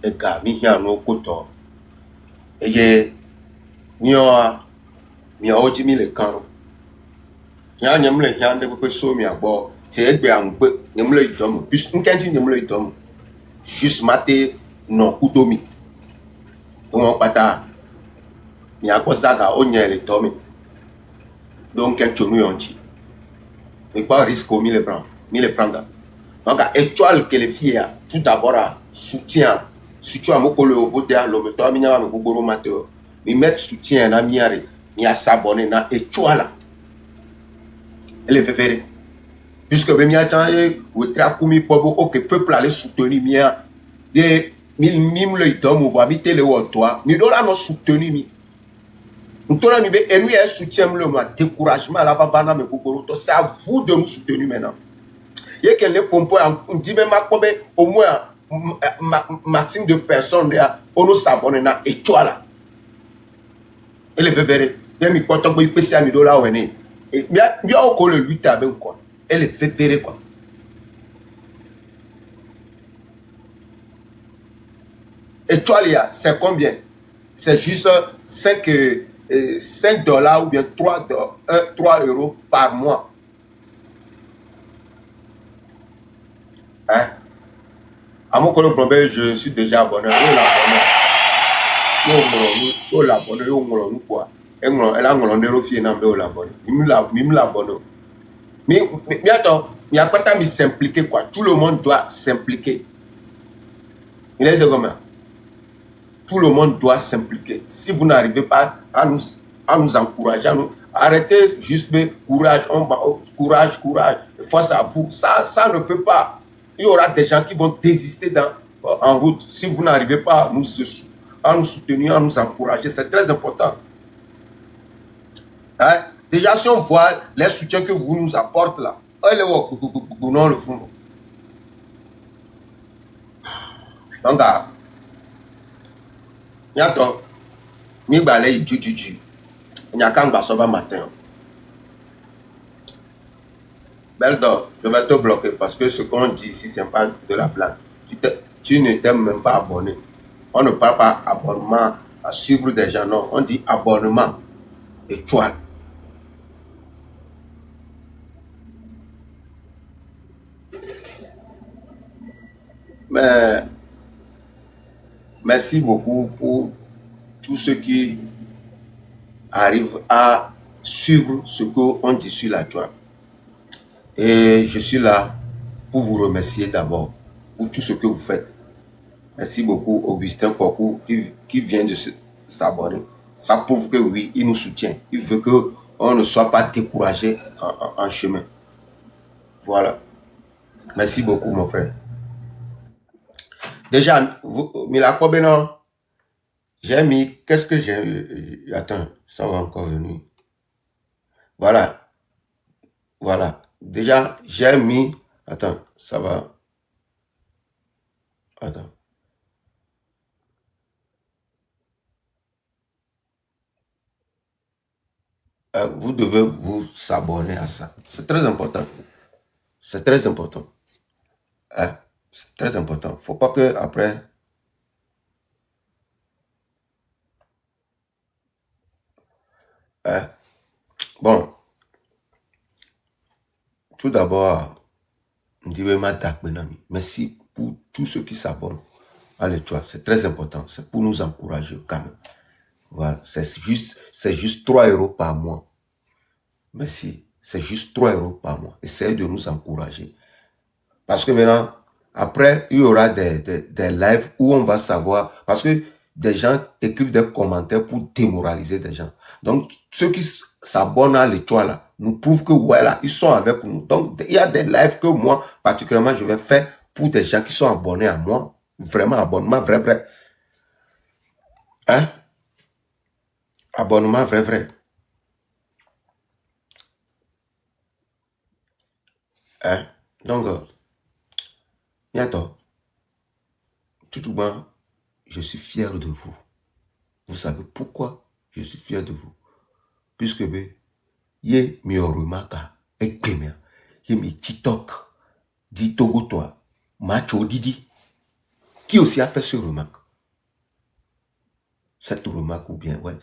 ega mi hia no koto eye mioa miawo ji mi le kan nya nyem le hia de pe so mi agbo se egbe angbe nyem le idom bis nkenji nyem le idom juste maté no kudomi won pata mi akpo zaga o nya le domi donc ken chonu yonchi mais pas risque mi le prendre donc actuel que les filles tout d'abord soutien soutien moko le voter l'homme to mi nya me gogoro mato mi mettre soutien na miare mi a s'abonner na actuel elle fait faire puisque ben mi a tant ou tra kumi pobo o que peuple aller soutenir mia de mim le dom ou mi télé ou toi mi do la no soutenir mi Ntona mi be enu ya soutien le ma découragement la bana me gogoro to c'est à vous de nous soutenir maintenant et qu'elle les pompe on dit même au moins maximum de personnes on nous s'abonne na et toi là elle est verre bien mi porte ko ipesi ami do la wene et mi a ko le lutte avec quoi elle est fait verre quoi et toi là c'est combien c'est juste 5 dollars ou bien 3 euros par mois hein à mon problème je suis déjà abonné yo l'abonné yo ngolo quoi elle a ngolo ndero fie na mbe l'abonné mi l'abonné mi attends mi a pas mi s'impliquer quoi tout le monde doit s'impliquer il est comment tout le monde doit s'impliquer si vous n'arrivez pas à nous encourager à nous arrêtez juste mais courage courage force à vous ça ne peut pas il y aura des gens qui vont désister en route si vous n'arrivez pas à nous soutenir, à nous encourager. C'est très important. Hein? Déjà, si on voit les soutiens que vous nous apportez là, allez non le fond. Donc, bientôt, mi balai du. Il n'y a qu'un garçon matin. Beldo, je vais te bloquer parce que ce qu'on dit ici, c'est pas de la blague. Tu ne t'es même pas abonné. On ne parle pas abonnement à suivre des gens, non. On dit abonnement étoile. Mais merci beaucoup pour tous ceux qui arrivent à suivre ce qu'on dit sur la joie. Et je suis là pour vous remercier d'abord pour tout ce que vous faites. Merci beaucoup Augustin Kokou qui vient de s'abonner. Ça prouve que oui, il nous soutient. Il veut qu'on ne soit pas découragé en chemin. Voilà. Merci beaucoup mon frère. Déjà, Mila Kobenon, j'ai mis, qu'est-ce que j'ai... Attends, ça va encore venir. Voilà. Voilà. Déjà, j'ai mis... Attends, ça va... Attends. Vous devez vous s'abonner à ça. C'est très important. C'est très important. Hein? C'est très important. Faut pas que après... Hein? Bon. Tout d'abord, merci pour tous ceux qui s'abonnent à l'étoile. C'est très important. C'est pour nous encourager quand même. Voilà. C'est juste 3 euros par mois. Merci. C'est juste 3 euros par mois. Essayez de nous encourager. Parce que maintenant, après, il y aura des lives où on va savoir. Parce que des gens écrivent des commentaires pour démoraliser des gens. Donc, ceux qui s'abonnent à l'étoile, là, nous prouvent que voilà, ils sont avec nous. Donc, il y a des lives que moi, particulièrement, je vais faire pour des gens qui sont abonnés à moi. Vraiment, abonnement vrai. Hein? Abonnement vrai. Hein? Donc, bientôt, tout bon, je suis fier de vous. Vous savez pourquoi je suis fier de vous? Puisque, ye mi orumaka, ekpemia, ye mi TikTok, di togo toi, macho didi. Qui aussi a fait ce remarque? Cette remarque ou bien, ouais,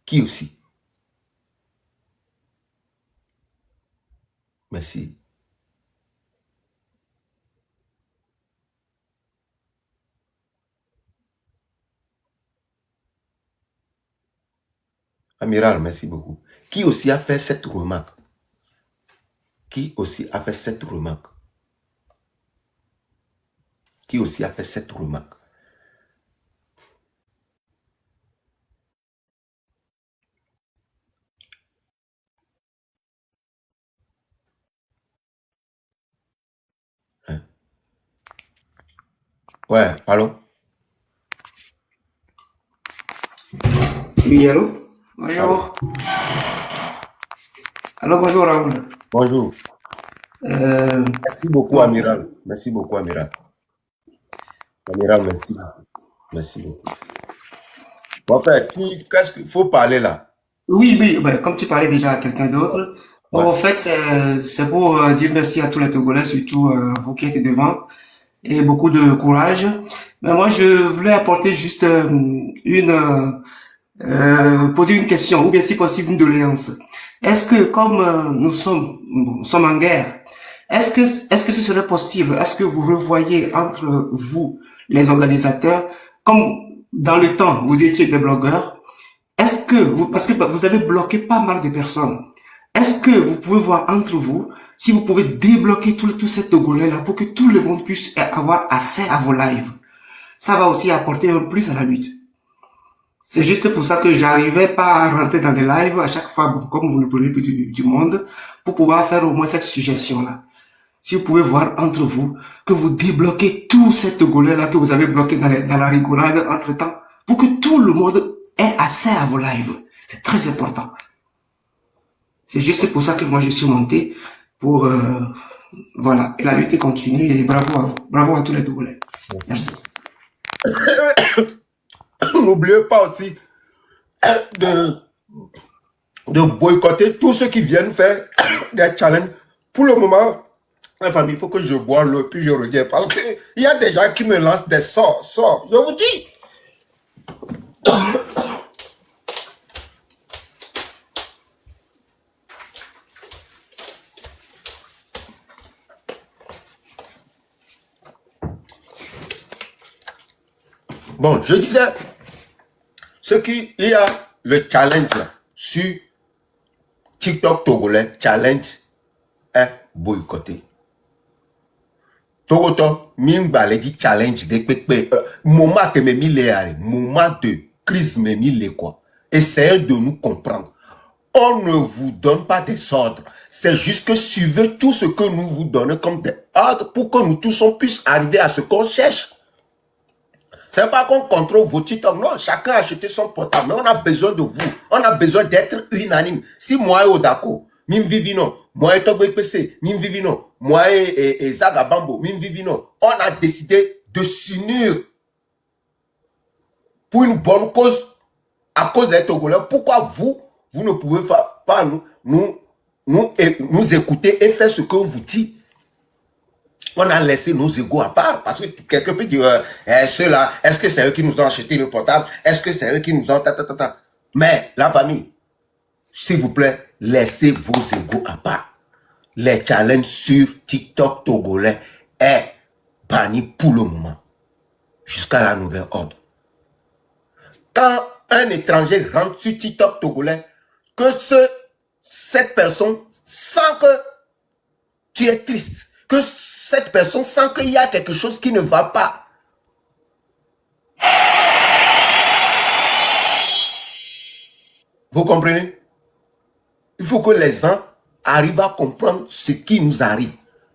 qui aussi? Merci. Amiral, merci beaucoup. Qui aussi a fait cette remarque? Qui aussi a fait cette remarque? Qui aussi a fait cette remarque? Hein? Ouais, allô? Oui, allô? Allô? Bonjour. Alors, bonjour Raoul. Bonjour. Euh, Merci beaucoup, bon, Amiral. Merci beaucoup, Amiral. Amiral, merci beaucoup. Merci beaucoup. En fait, qu'est-ce qu'il faut parler là? oui, oui, ben, comme tu parlais déjà à quelqu'un d'autre, bon, Ouais. en fait, c'est pour dire merci à tous les Togolais, surtout vous qui êtes devant, et beaucoup de courage. Mais moi, je voulais apporter juste poser une question, ou bien si possible une doléance. Est-ce que comme nous sommes en guerre, est-ce que ce serait possible, est-ce que vous revoyez entre vous, les organisateurs, comme dans le temps, vous étiez des blogueurs, est-ce que vous, parce que vous avez bloqué pas mal de personnes, est-ce que vous pouvez voir entre vous, si vous pouvez débloquer tout cette Togolais-là pour que tout le monde puisse avoir accès à vos lives? Ça va aussi apporter un plus à la lutte. C'est juste pour ça que j'arrivais pas à rentrer dans des lives à chaque fois, bon, comme vous ne prenez plus du monde, pour pouvoir faire au moins cette suggestion-là. Si vous pouvez voir entre vous, que vous débloquez tout cette Togolais-là que vous avez bloqué dans la rigolade entre-temps, pour que tout le monde ait accès à vos lives. C'est très important. C'est juste pour ça que moi je suis monté pour, voilà. Et la lutte continue et bravo à vous. Bravo à tous les Togolais. Merci. Merci. N'oubliez pas aussi de, de boycotter tous ceux qui viennent faire des challenges. Pour le moment, la famille, il faut que je bois l'eau puis je reviens. Parce qu'il y a des gens qui me lancent des sorts. Je vous dis. Bon, je disais, il y a le challenge là, sur TikTok togolais, challenge est boycotté. Togoto, mimba le dit challenge de pepe. Moment que me moment de crise me mille quoi. Essayez de nous comprendre. On ne vous donne pas des ordres. C'est juste que suivez tout ce que nous vous donnons comme des ordres pour que nous tous on puisse arriver à ce qu'on cherche. C'est pas qu'on contrôle vos TikTok, non. Chacun a acheté son portable, mais on a besoin de vous. On a besoin d'être unanime. Si moi et Odako, Mim Vivino, moi et Togo PC, Mim Vivino, moi et Zagabambo, Mim Vivino, on a décidé de s'unir pour une bonne cause à cause des Togolais. Pourquoi vous ne pouvez pas nous écouter et faire ce qu'on vous dit? On a laissé nos égos à part parce que quelqu'un peut dire ceux-là, est-ce que c'est eux qui nous ont acheté le portable? Est-ce que c'est eux qui nous ont Mais la famille, s'il vous plaît, laissez vos égos à part. Les challenges sur TikTok togolais est banni pour le moment jusqu'à la nouvelle ordre. Quand un étranger rentre sur TikTok togolais, que cette personne sent que tu es triste, que cette personne sent qu'il y a quelque chose qui ne va pas. Vous comprenez? Il faut que les gens arrivent à comprendre ce qui nous arrive.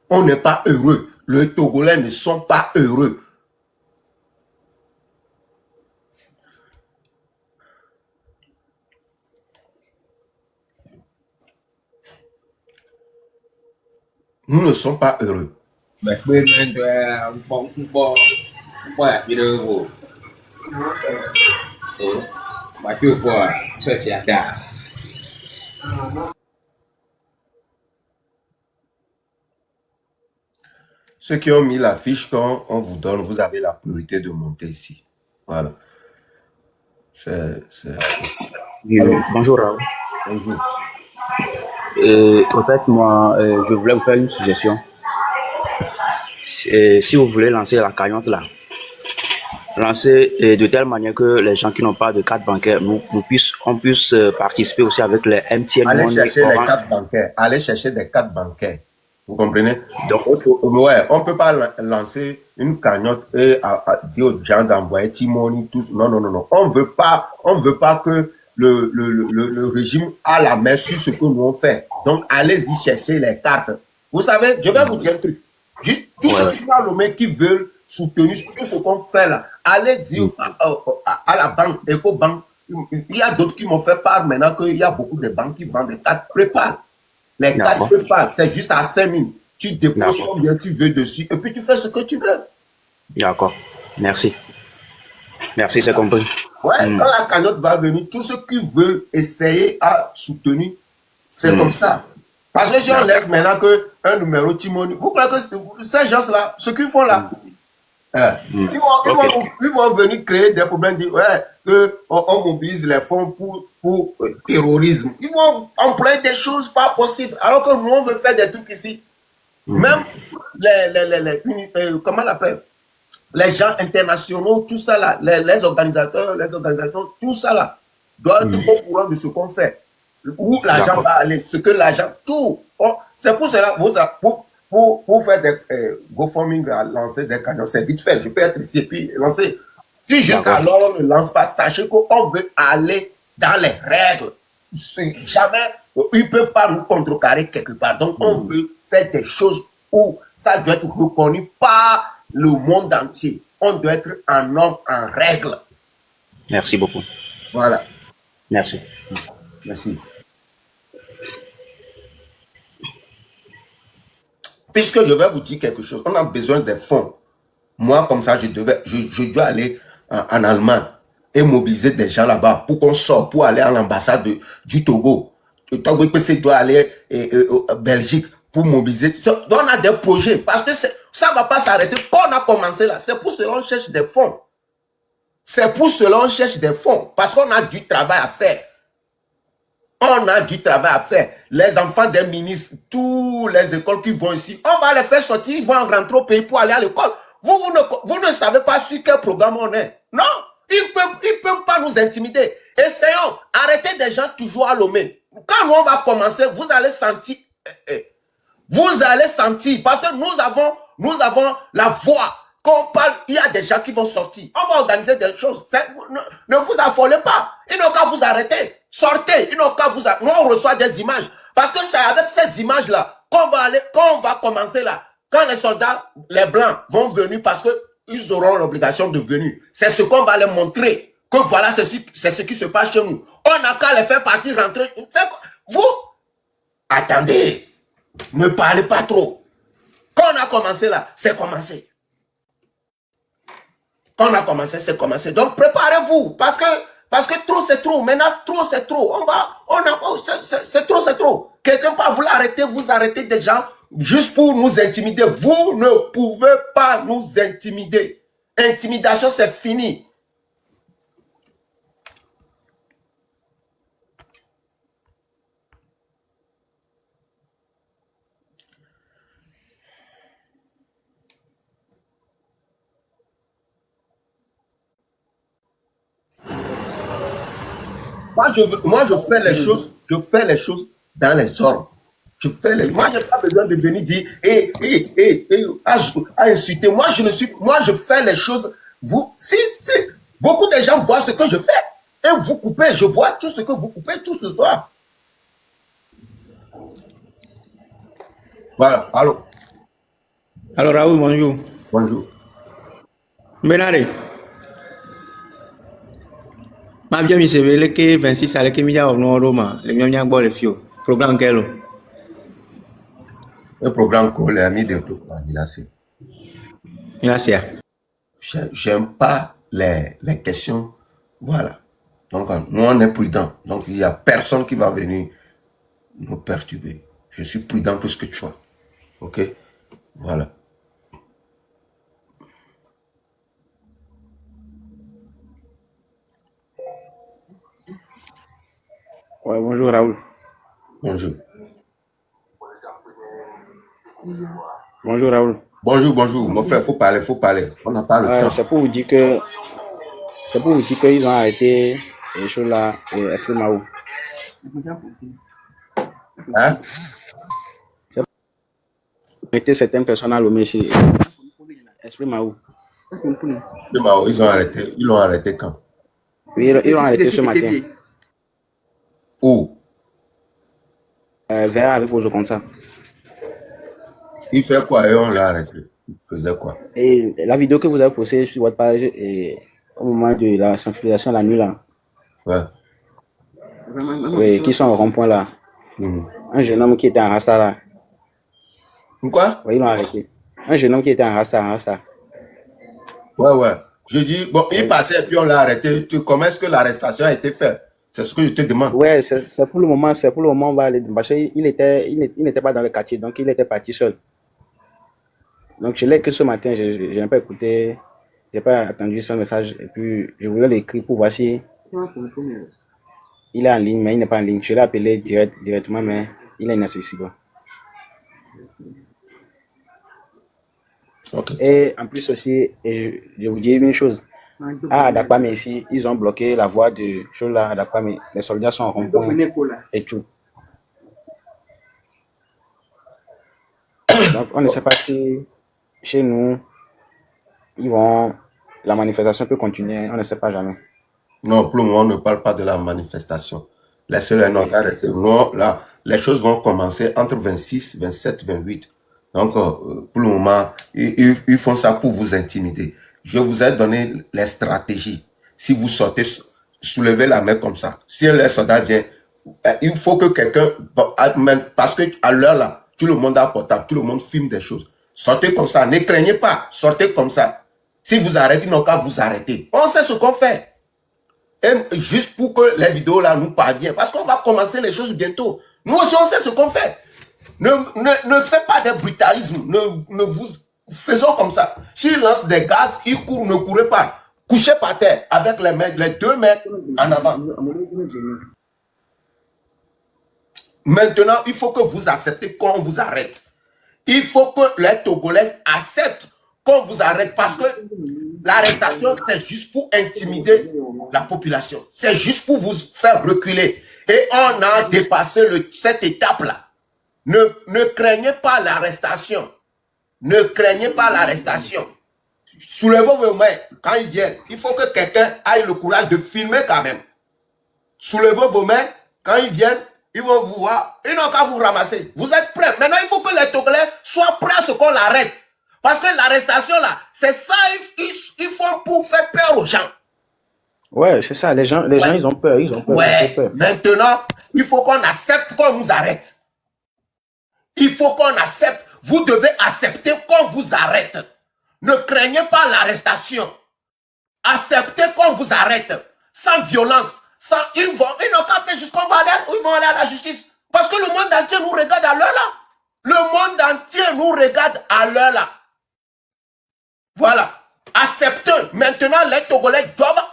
On n'est pas heureux. Les Togolais ne sont pas heureux. Nous ne sommes pas heureux. ceux qui ont mis la fiche, quand on vous donne, vous avez la priorité de monter ici. Voilà. Bonjour Raoul. Bonjour. En fait, moi, je voulais vous faire une suggestion. Si vous voulez lancer la cagnotte là, lancez de telle manière que les gens qui n'ont pas de carte bancaire, on puisse participer aussi avec les MTN Allez Money, chercher les Orange. cartes bancaires. Allez chercher des cartes bancaires. Vous comprenez? Donc, Ouais, on ne peut pas lancer une cagnotte et dire aux gens d'envoyer T-Money, tout. Non, non, non, non. On ne veut pas que le régime a la main sur ce que nous on fait. Donc, allez-y chercher les cartes. Vous savez, je vais vous dire un truc. Juste, tous ceux qui sont à Lomé, qui veulent soutenir tout ce qu'on fait là, allez dire à la banque, EcoBank, il y a d'autres qui m'ont fait part maintenant qu'il y a beaucoup de banques qui vendent des cartes préparées. Les cartes préparées, c'est juste à 5 000. Tu déposes combien tu veux dessus et puis tu fais ce que tu veux. D'accord. Merci. Merci, c'est compris. Ouais, quand la cagnotte va venir, tous ceux qui veulent essayer à soutenir, c'est comme ça. Parce que si on laisse maintenant qu'un numéro T-Money, vous croyez que ces gens-là, ce qu'ils font là, ils vont venir créer des problèmes, dire qu'on mobilise les fonds pour terrorisme. Ils vont employer des choses pas possibles, alors que nous, on veut faire des trucs ici. Même comment on l'appelle? Les gens internationaux, tout ça là, les organisateurs, les organisations, tout ça là, doivent être au courant de ce qu'on fait. Où l'argent va aller, ce que l'argent, tout. C'est pour cela, pour faire des GoFundMe, lancer des cagnottes, c'est vite fait. Je peux être ici et puis lancer. Si jusqu'alors on ne lance pas, sachez qu'on veut aller dans les règles. Jamais, ils ne peuvent pas nous contrecarrer quelque part. Donc on veut faire des choses où ça doit être reconnu par le monde entier. On doit être un homme en règle. Merci beaucoup. Voilà. Merci. Merci. Puisque je vais vous dire quelque chose, on a besoin des fonds. Moi, comme ça, je dois aller en Allemagne et mobiliser des gens là-bas pour qu'on sorte, pour aller à l'ambassade du Togo. Le Togo doit aller en Belgique pour mobiliser. Donc, on a des projets parce que ça ne va pas s'arrêter. Quand on a commencé là, c'est pour cela qu'on cherche des fonds. C'est pour cela qu'on cherche des fonds parce qu'on a du travail à faire. On a du travail à faire. Les enfants des ministres, toutes les écoles qui vont ici, on va les faire sortir, ils vont rentrer au pays pour aller à l'école. Vous ne savez pas sur quel programme on est. Non, ils peuvent pas nous intimider. Essayons, arrêtez des gens toujours à Lomé. Quand nous on va commencer, vous allez sentir, parce que nous avons la voix. Quand on parle, il y a des gens qui vont sortir. On va organiser des choses. Ne vous affolez pas. Ils n'ont qu'à vous arrêter. Sortez. Ils n'ont qu'à vous arrêter. Nous, on reçoit des images. Parce que c'est avec ces images-là qu'on va aller, quand on va commencer là, quand les soldats, les blancs, vont venir parce qu'ils auront l'obligation de venir. C'est ce qu'on va leur montrer. Que voilà, c'est ce qui se passe chez nous. On n'a qu'à les faire partir, rentrer. Vous, attendez. Ne parlez pas trop. Quand on a commencé là, c'est commencé. Quand on a commencé, c'est commencé. Donc, préparez-vous. Parce que trop, c'est trop. Maintenant, trop, c'est trop. C'est trop, c'est trop. Quelqu'un va vous l'arrêter, vous arrêtez des gens juste pour nous intimider. Vous ne pouvez pas nous intimider. Intimidation, c'est fini. Moi, je fais les choses dans les ordres. Moi, je n'ai pas besoin de venir dire, à insulter. Moi, je fais les choses. Si beaucoup de gens voient ce que je fais, et vous coupez, je vois tout ce que vous coupez tout ce soir. Voilà, allô. Alors Raoul, bonjour. Bonjour. Benare. Ma bien mi se vele que 26 ale que mi ya ono Roma, le mi nya gbo le fio. Programme quel? Un programme qu'on a mis de tout c'est. Merci. J'aime pas les questions. Voilà. Donc, nous, on est prudent. Donc, il n'y a personne qui va venir nous perturber. Je suis prudent plus que toi. OK? Voilà. Ouais, bonjour Raoul. Bonjour. Bonjour Raoul. Bonjour. Mon frère, faut parler. On n'a pas le temps. C'est pour vous dire que qu'ils ont arrêté les choses là et Esprit Maou. Hein? Arrêté certaines personnes à Lomé chez Esprit Maou. Ils l'ont arrêté quand? Oui, ils l'ont arrêté ce matin. Où? Vers avec vos comme ça. Il fait quoi et on l'a arrêté? Il faisait quoi? Et la vidéo que vous avez postée sur votre page au moment de la sensibilisation la nuit là. Ouais. Oui, qui sont au rond-point là. Un jeune homme qui était en Rasta là. Quoi? Oui, ils l'ont arrêté. Un jeune homme qui était en Rasta. Ouais. Je dis, bon, il passait et puis on l'a arrêté. Comment est-ce que l'arrestation a été faite? C'est ce que je te demande. Ouais, c'est pour le moment, on va aller. Parce qu'il n'était pas dans le quartier, donc il était parti seul. Donc je l'ai que ce matin, je n'ai pas écouté, j'ai pas attendu son message et puis je voulais l'écrire pour voir si il est en ligne, mais il n'est pas en ligne. Je l'ai appelé directement, mais il est inaccessible. Okay. Et en plus aussi, je vous dis une chose. À Adakwame ici, ils ont bloqué la voie de choses là. Adakwame, les soldats sont en rond-point et tout. Donc on ne sait pas si chez nous, la manifestation peut continuer, on ne sait pas jamais. Non, pour le moment, on ne parle pas de la manifestation. Laissez-le rester. Non, là, les choses vont commencer entre 26, 27, 28. Donc, pour le moment, ils font ça pour vous intimider. Je vous ai donné les stratégies. Si vous sortez, soulevez la main comme ça. Si les soldats viennent, il faut que quelqu'un, parce que à l'heure là, tout le monde a portable, tout le monde filme des choses. Sortez comme ça, ne craignez pas, sortez comme ça. Si vous arrêtez, ils n'ont qu'à vous arrêter. On sait ce qu'on fait. Et juste pour que les vidéos là nous parviennent, parce qu'on va commencer les choses bientôt. Nous aussi, on sait ce qu'on fait. Ne faites pas de brutalisme. Ne vous faisons comme ça. S'ils lancent des gaz, ils courent, ne courez pas. Couchez par terre avec les deux mains en avant. Maintenant, il faut que vous acceptez qu'on vous arrête. Il faut que les Togolais acceptent qu'on vous arrête parce que l'arrestation, c'est juste pour intimider la population. C'est juste pour vous faire reculer. Et on a dépassé cette étape-là. Ne craignez pas l'arrestation. Ne craignez pas l'arrestation. Soulevez vos mains quand ils viennent. Il faut que quelqu'un ait le courage de filmer quand même. Soulevez vos mains quand ils viennent. Ils vont vous voir. Ils n'ont qu'à vous ramasser. Vous êtes prêts. Maintenant, il faut que les Togolais soient prêts à ce qu'on l'arrête. Parce que l'arrestation là, c'est ça, ils font pour faire peur aux gens. Ouais, c'est ça. Les gens, ils ont peur. Ouais. Maintenant, il faut qu'on accepte qu'on nous arrête. Il faut qu'on accepte. Vous devez accepter qu'on vous arrête. Ne craignez pas l'arrestation. Acceptez qu'on vous arrête. Sans violence. Ils n'ont qu'à faire jusqu'on va aller à la justice. Parce que le monde entier nous regarde à l'heure là. Le monde entier nous regarde à l'heure là. Voilà. Acceptez. Maintenant, les Togolais doivent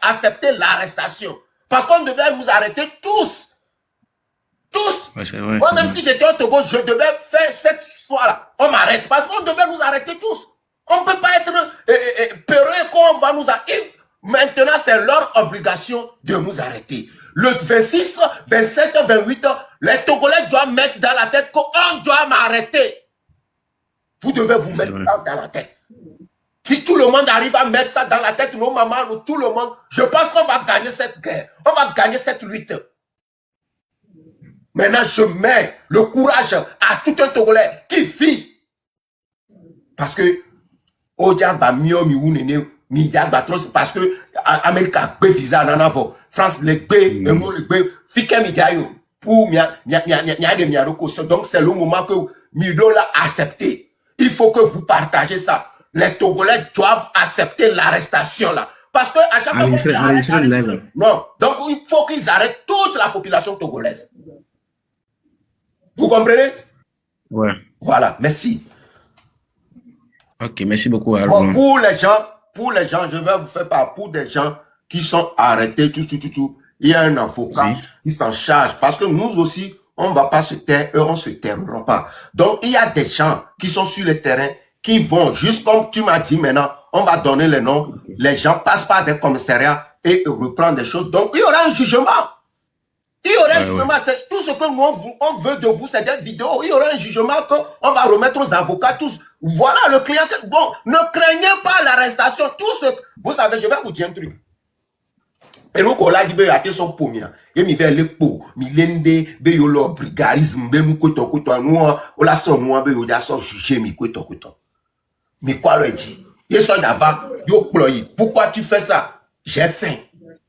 accepter l'arrestation. Parce qu'on devait nous arrêter tous. Tous. Ouais, vrai, moi, même si j'étais au Togo, je devais faire cette histoire-là. On m'arrête. Parce qu'on devait nous arrêter tous. On ne peut pas être peureux qu'on va nous arrêter. Maintenant, c'est leur obligation de nous arrêter. Le 26, 27, 28, les Togolais doivent mettre dans la tête qu'on doit m'arrêter. Vous devez vous mettre ça dans la tête. Si tout le monde arrive à mettre ça dans la tête, nos mamans, nous, tout le monde, je pense qu'on va gagner cette guerre. On va gagner cette lutte. Maintenant, je mets le courage à tout un Togolais qui vit. Parce que, parce que Amérique a fait visa dans la France, les B, Fikem Migayo, pour donc c'est le moment que Mido l'a accepté. Il faut que vous partagez ça. Les Togolais doivent accepter l'arrestation là. Parce que à chaque fois non, donc il faut qu'ils arrêtent toute la population togolaise. Vous comprenez? Ouais. Voilà, merci. Ok, merci beaucoup. Bon, pour les gens, je vais vous faire part pour des gens qui sont arrêtés, tout. il y a un avocat Oui. qui s'en charge. Parce que nous aussi, on ne va pas se taire, eux, on ne se tairera pas. Donc, il y a des gens qui sont sur le terrain, qui vont, juste comme tu m'as dit maintenant, on va donner les noms, les gens passent par des commissariats et reprennent des choses. Donc, il y aura un jugement. Il y aura un jugement. C'est tout ce que nous, on veut de vous, c'est des vidéos. Il y aura un jugement qu'on va remettre aux avocats tous. Voilà le client. Bon, ne craignez pas l'arrestation. Tout ce... Vous savez, je vais vous dire un truc. Et nous, quand on dit, il y son pommier. Et il y a les pots, il y a des brigarisme, nous, on la son, nous, on a son jugé, mais quoi le dit? Ils sont avant, pourquoi tu fais ça? J'ai faim.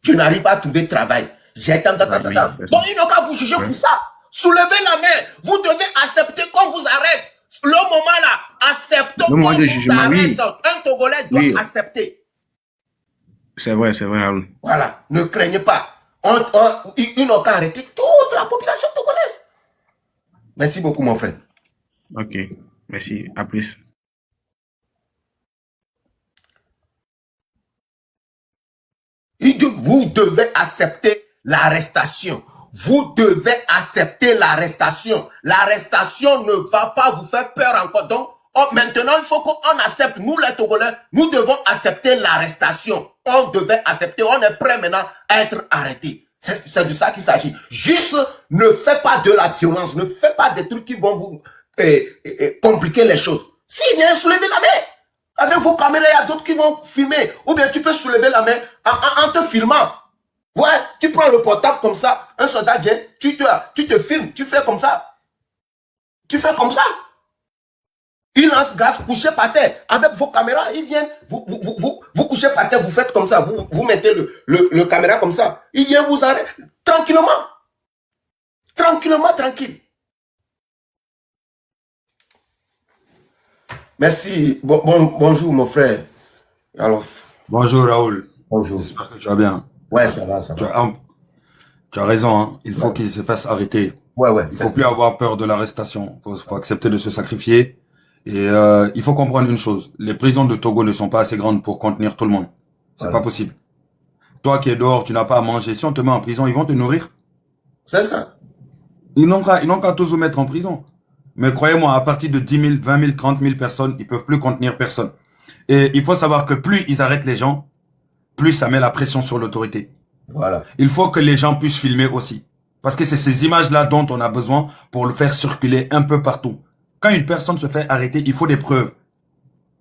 Je n'arrive pas à trouver de travail. J'ai tant. Donc, il n'a qu'à vous juger pour ça. Soulevez la main. Vous devez accepter qu'on vous arrête. Le moment là, acceptons qu'on moment de vous jugement, arrête. oui. Un Togolais doit Oui. accepter. C'est vrai, Raoul. Voilà. Ne craignez pas. Ils n'ont qu'à arrêter toute la population togolaise. Merci beaucoup, mon frère. Ok, merci. À plus. Vous devez accepter l'arrestation. Vous devez accepter l'arrestation. L'arrestation ne va pas vous faire peur encore. Donc, maintenant, il faut qu'on accepte. Nous, les Togolais, nous devons accepter l'arrestation. On devait accepter. On est prêt maintenant à être arrêté. C'est de ça qu'il s'agit. Juste, ne faites pas de la violence. Ne faites pas des trucs qui vont vous compliquer les choses. S'il vient soulever la main, avec vos caméras, il y a d'autres qui vont filmer. Ou bien tu peux soulever la main en te filmant. Ouais, tu prends le portable comme ça, un soldat vient, tu te filmes, tu fais comme ça. Tu fais comme ça. Il lance gaz, couché par terre. Avec vos caméras, ils viennent, vous couchez par terre, vous faites comme ça, vous mettez le caméra comme ça. Il vient vous arrêter tranquillement. Tranquillement, tranquille. Merci. Bonjour, mon frère. Alors, Bonjour Raoul. bonjour. J'espère que tu vas bien. Ouais, ça va, ça va. Tu as raison, hein. Il faut qu'il se fasse arrêter. Ouais. Il faut plus avoir peur de l'arrestation. Faut accepter de se sacrifier. Et il faut comprendre une chose. Les prisons de Togo ne sont pas assez grandes pour contenir tout le monde. C'est Voilà. pas possible. Toi qui es dehors, tu n'as pas à manger. Si on te met en prison, ils vont te nourrir. C'est ça. Ils n'ont qu'à tous vous mettre en prison. Mais croyez-moi, à partir de 10 000, 20 000, 30 000 personnes, ils peuvent plus contenir personne. Et il faut savoir que plus ils arrêtent les gens, plus ça met la pression sur l'autorité. Voilà. Il faut que les gens puissent filmer aussi. Parce que c'est ces images-là dont on a besoin pour le faire circuler un peu partout. Quand une personne se fait arrêter, il faut des preuves.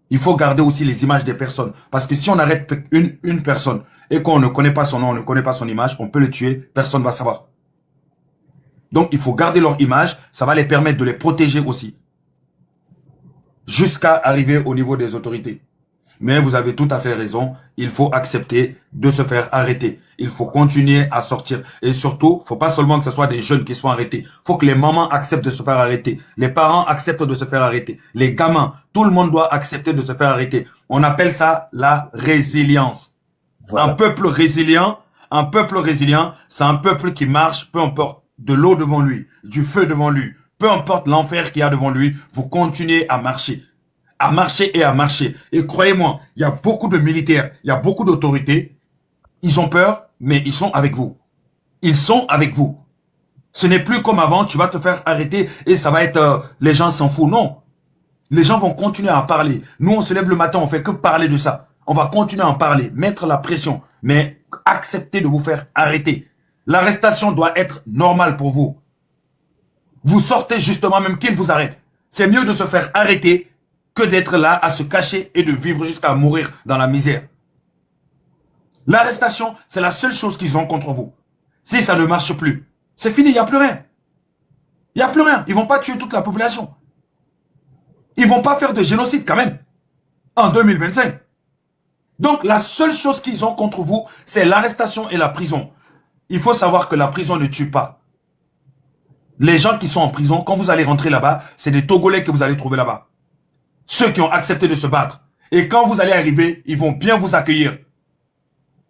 Il faut garder aussi les images des personnes. Parce que si on arrête une personne et qu'on ne connaît pas son nom, on ne connaît pas son image, on peut le tuer, personne ne va savoir. Donc il faut garder leur image, ça va les permettre de les protéger aussi. Jusqu'à arriver au niveau des autorités. Mais vous avez tout à fait raison, il faut accepter de se faire arrêter. Il faut continuer à sortir. Et surtout, faut pas seulement que ce soit des jeunes qui soient arrêtés. Faut que les mamans acceptent de se faire arrêter. Les parents acceptent de se faire arrêter. Les gamins, tout le monde doit accepter de se faire arrêter. On appelle ça la résilience. Voilà. Un peuple résilient, c'est un peuple qui marche, peu importe, de l'eau devant lui, du feu devant lui, peu importe l'enfer qu'il y a devant lui, vous continuez à marcher. À marcher et à marcher. Et croyez-moi, il y a beaucoup de militaires, il y a beaucoup d'autorités. Ils ont peur, mais ils sont avec vous. Ils sont avec vous. Ce n'est plus comme avant, tu vas te faire arrêter et ça va être, les gens s'en foutent. Non. Les gens vont continuer à parler. Nous, on se lève le matin, on fait que parler de ça. On va continuer à en parler, mettre la pression, mais accepter de vous faire arrêter. L'arrestation doit être normale pour vous. Vous sortez justement même qu'ils vous arrêtent. C'est mieux de se faire arrêter que d'être là à se cacher et de vivre jusqu'à mourir dans la misère. L'arrestation, c'est la seule chose qu'ils ont contre vous. Si ça ne marche plus, c'est fini, il n'y a plus rien. Il n'y a plus rien. Ils vont pas tuer toute la population. Ils vont pas faire de génocide quand même. En 2025. Donc la seule chose qu'ils ont contre vous, c'est l'arrestation et la prison. Il faut savoir que la prison ne tue pas. Les gens qui sont en prison, quand vous allez rentrer là-bas, c'est des Togolais que vous allez trouver là-bas. Ceux qui ont accepté de se battre. Et quand vous allez arriver, ils vont bien vous accueillir.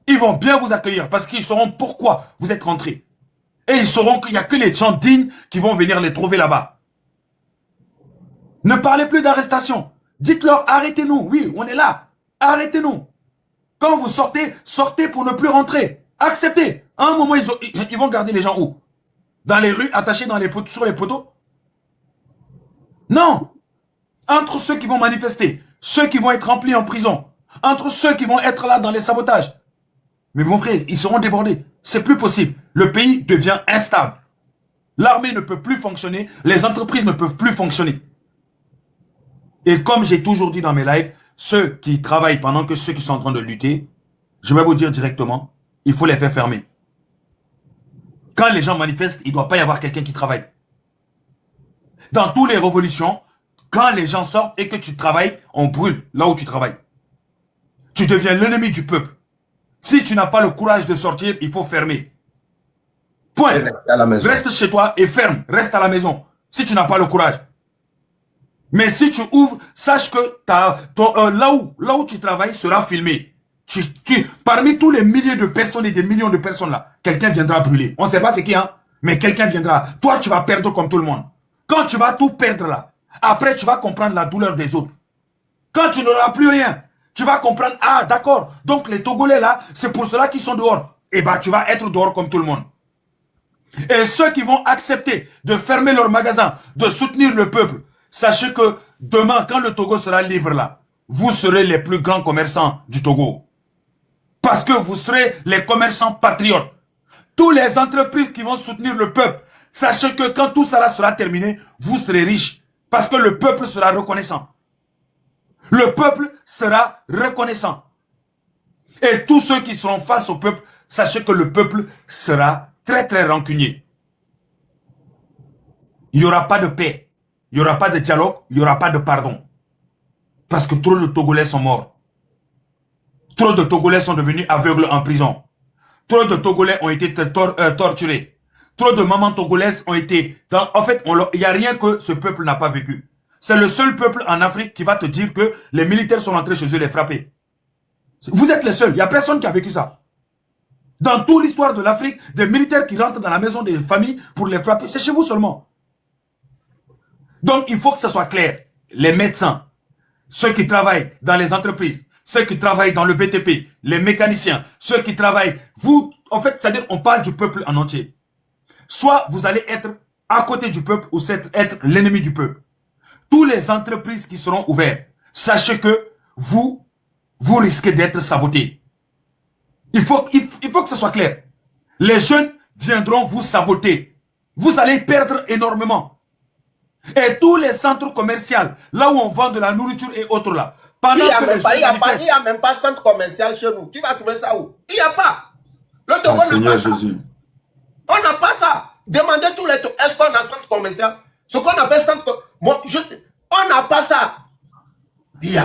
Ils vont bien vous accueillir parce qu'ils sauront pourquoi vous êtes rentrés. Et ils sauront qu'il n'y a que les gens dignes qui vont venir les trouver là-bas. Ne parlez plus d'arrestation. Dites-leur, arrêtez-nous. Oui, on est là. Arrêtez-nous. Quand vous sortez, sortez pour ne plus rentrer. Acceptez. À un moment, ils vont garder les gens où? Dans les rues, attachés dans sur les poteaux? Non. Entre ceux qui vont manifester, ceux qui vont être remplis en prison, entre ceux qui vont être là dans les sabotages. Mais mon frère, ils seront débordés. C'est plus possible. Le pays devient instable. L'armée ne peut plus fonctionner. Les entreprises ne peuvent plus fonctionner. Et comme j'ai toujours dit dans mes lives, ceux qui travaillent pendant que ceux qui sont en train de lutter, je vais vous dire directement, il faut les faire fermer. Quand les gens manifestent, il ne doit pas y avoir quelqu'un qui travaille. Dans toutes les révolutions, quand les gens sortent et que tu travailles, on brûle là où tu travailles. Tu deviens l'ennemi du peuple. Si tu n'as pas le courage de sortir, il faut fermer. Point. Reste chez toi et ferme. Reste à la maison. Si tu n'as pas le courage. Mais si tu ouvres, sache que là où tu travailles sera filmé. Parmi tous les milliers de personnes et des millions de personnes là, quelqu'un viendra brûler. On ne sait pas c'est qui, hein, mais quelqu'un viendra. Toi, tu vas perdre comme tout le monde. Quand tu vas tout perdre là, après tu vas comprendre la douleur des autres. Quand tu n'auras plus rien, tu vas comprendre, ah d'accord, donc les Togolais là, c'est pour cela qu'ils sont dehors. Et bah tu vas être dehors comme tout le monde. Et ceux qui vont accepter de fermer leurs magasins, de soutenir le peuple, sachez que demain, quand le Togo sera libre là, vous serez les plus grands commerçants du Togo. Parce que vous serez les commerçants patriotes. Toutes les entreprises qui vont soutenir le peuple, sachez que quand tout cela sera terminé, vous serez riches. Parce que le peuple sera reconnaissant. Le peuple sera reconnaissant. Et tous ceux qui seront face au peuple, sachez que le peuple sera très très rancunier. Il n'y aura pas de paix. Il n'y aura pas de dialogue. Il n'y aura pas de pardon. Parce que trop de Togolais sont morts. Trop de Togolais sont devenus aveugles en prison. Trop de Togolais ont été torturés. Trop de mamans togolaises ont été... En fait, il n'y a rien que ce peuple n'a pas vécu. C'est le seul peuple en Afrique qui va te dire que les militaires sont rentrés chez eux les frapper. Vous êtes les seuls. Il n'y a personne qui a vécu ça. Dans toute l'histoire de l'Afrique, des militaires qui rentrent dans la maison des familles pour les frapper, c'est chez vous seulement. Donc, il faut que ce soit clair. Les médecins, ceux qui travaillent dans les entreprises, ceux qui travaillent dans le BTP, les mécaniciens, ceux qui travaillent... Vous, en fait, c'est-à-dire, on parle du peuple en entier. Soit vous allez être à côté du peuple ou être l'ennemi du peuple. Toutes les entreprises qui seront ouvertes, sachez que vous risquez d'être sabotés. Il faut que ce soit clair. Les jeunes viendront vous saboter. Vous allez perdre énormément. Et tous les centres commerciaux, là où on vend de la nourriture et autres là. Il n'y a même pas centre commercial chez nous. Tu vas trouver ça où? Il n'y a pas. Le Togo n'a pas ça. On n'a pas ça. Demandez tous les Togolais. Est-ce qu'on a centre commercial? Ce qu'on appelle centre... on n'a pas ça. Il n'y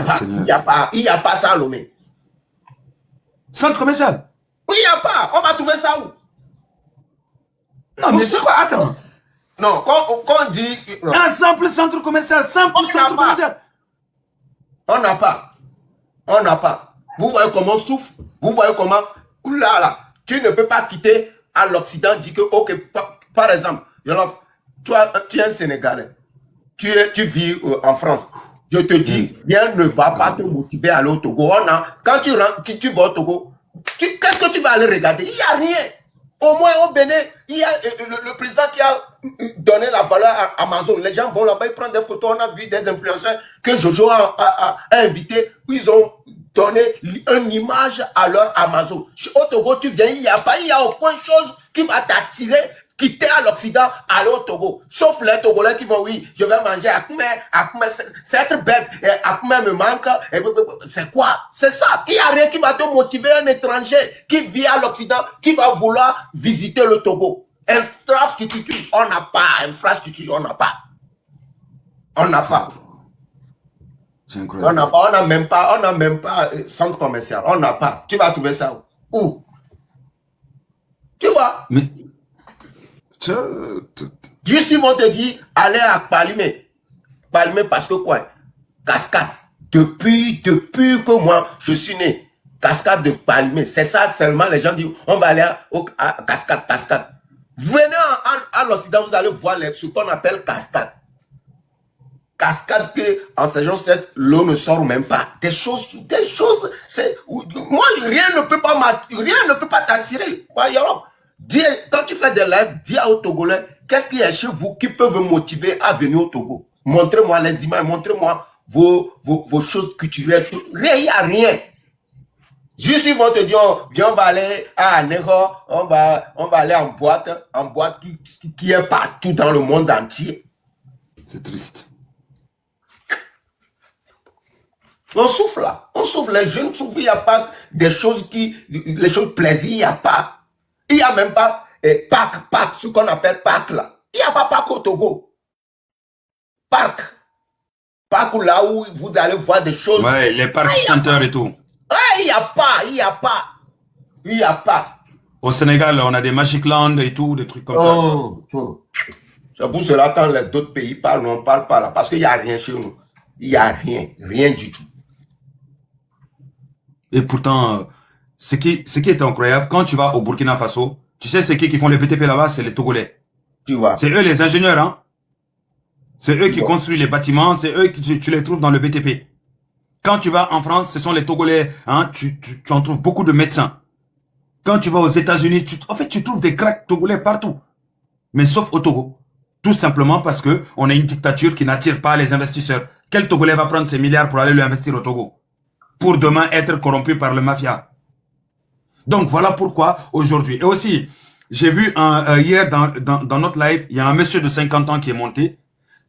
a pas ça, Lomé. Centre commercial? Oui, il n'y a pas. On va trouver ça où? Non, mais c'est quoi? Attends. Non, quand on dit... Non. Un simple centre commercial, centre commercial. On n'a pas. On n'a pas. Vous voyez comment on souffre? Vous voyez comment... Là, tu ne peux pas quitter à l'Occident, dire que, ok, par exemple, toi, tu es un Sénégalais. Tu vis en France. Je te dis, rien ne va pas te motiver à aller au Togo. Quand tu vas au Togo, qu'est-ce que tu vas aller regarder? Il n'y a rien. Au moins au Bénin, il y a le président qui a donné la valeur à Amazon. Les gens vont là-bas, ils prennent des photos. On a vu des influenceurs que Jojo a invités. Ils ont donné une image à leur Amazon. Au Togo, tu viens, il n'y a aucune chose qui va t'attirer, quitter à l'Occident, aller au Togo. Sauf les Togolais qui vont, oui, je vais manger Akmé, c'est être bête, Akmé me manque, c'est quoi? C'est ça. Il n'y a rien qui va te motiver, un étranger qui vit à l'Occident, qui va vouloir visiter le Togo. Infrastructure, on n'a pas. Infrastructure, on n'a pas. On n'a pas. C'est incroyable. On n'a même pas centre commercial. On n'a pas. Tu vas trouver ça où? Tu vois? Mais... Juste ils vont te dire, allez à Palimé. Palimé parce que quoi? Cascade. Depuis que moi, je suis né, cascade de Palimé. C'est ça seulement, les gens disent, on va aller à cascade. Venez à l'Occident, vous allez voir ce qu'on appelle cascade. Cascade que, en saison 7, l'eau ne sort même pas. Des choses, moi, rien ne peut pas t'attirer. Quand tu fais des lives, dis aux Togolais, qu'est-ce qu'il y a chez vous qui peut vous motiver à venir au Togo? Montrez-moi les images, montrez-moi vos choses culturelles. Rien, il n'y a rien. Juste ils vont te dire, oh, viens, on va aller à Anego, on va aller en boîte qui est partout dans le monde entier. C'est triste. On souffle là, on souffle, les jeunes souffrent, il n'y a pas des choses les choses plaisir, il n'y a pas. Il n'y a même pas Pâques, ce qu'on appelle Pâques là. Il n'y a pas Pâques au Togo. Pâques là où vous allez voir des choses. Ouais, les parcs chanteurs et tout. Il n'y a pas. Au Sénégal, on a des Magic Land et tout, des trucs comme ça. C'est pour cela quand les d'autres pays parlent, nous on ne parle pas là. Parce qu'il n'y a rien chez nous. Il n'y a rien du tout. Et pourtant, ce qui est incroyable, quand tu vas au Burkina Faso, tu sais c'est qui font les BTP là-bas, c'est les Togolais. Tu vois. C'est eux les ingénieurs, hein. C'est eux qui construisent les bâtiments, c'est eux que tu les trouves dans le BTP. Quand tu vas en France, ce sont les Togolais, hein, tu en trouves beaucoup de médecins. Quand tu vas aux États-Unis, tu trouves des cracks togolais partout. Mais sauf au Togo. Tout simplement parce que on a une dictature qui n'attire pas les investisseurs. Quel Togolais va prendre ces milliards pour aller lui investir au Togo? Pour demain être corrompu par le mafia. Donc voilà pourquoi aujourd'hui. Et aussi, j'ai vu hier dans notre live, il y a un monsieur de 50 ans qui est monté,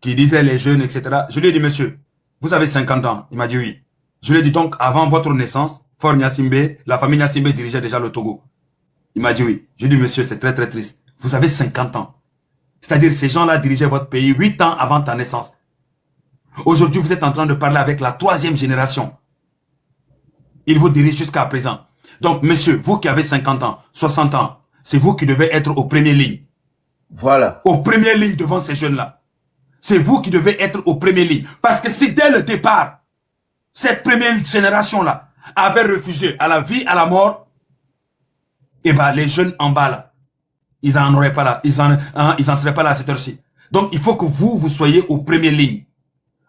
qui disait les jeunes, etc. Je lui ai dit, monsieur, vous avez 50 ans. Il m'a dit oui. Je lui ai dit donc, avant votre naissance, Fort Gnassingbé, la famille Gnassingbé dirigeait déjà le Togo. Il m'a dit oui. Je lui ai dit, monsieur, c'est très très triste. Vous avez 50 ans. C'est-à-dire, ces gens-là dirigeaient votre pays 8 ans avant ta naissance. Aujourd'hui, vous êtes en train de parler avec la 3e génération. Ils vous dirigent jusqu'à présent. Donc, monsieur, vous qui avez 50 ans, 60 ans, c'est vous qui devez être aux premières lignes. Voilà. Aux premières lignes devant ces jeunes-là. C'est vous qui devez être aux premières lignes. Parce que si dès le départ, cette première génération-là avait refusé à la vie, à la mort, eh ben, les jeunes en bas là, ils n'en auraient pas là, ils en seraient pas là à cette heure-ci. Donc, il faut que vous soyez aux premières lignes.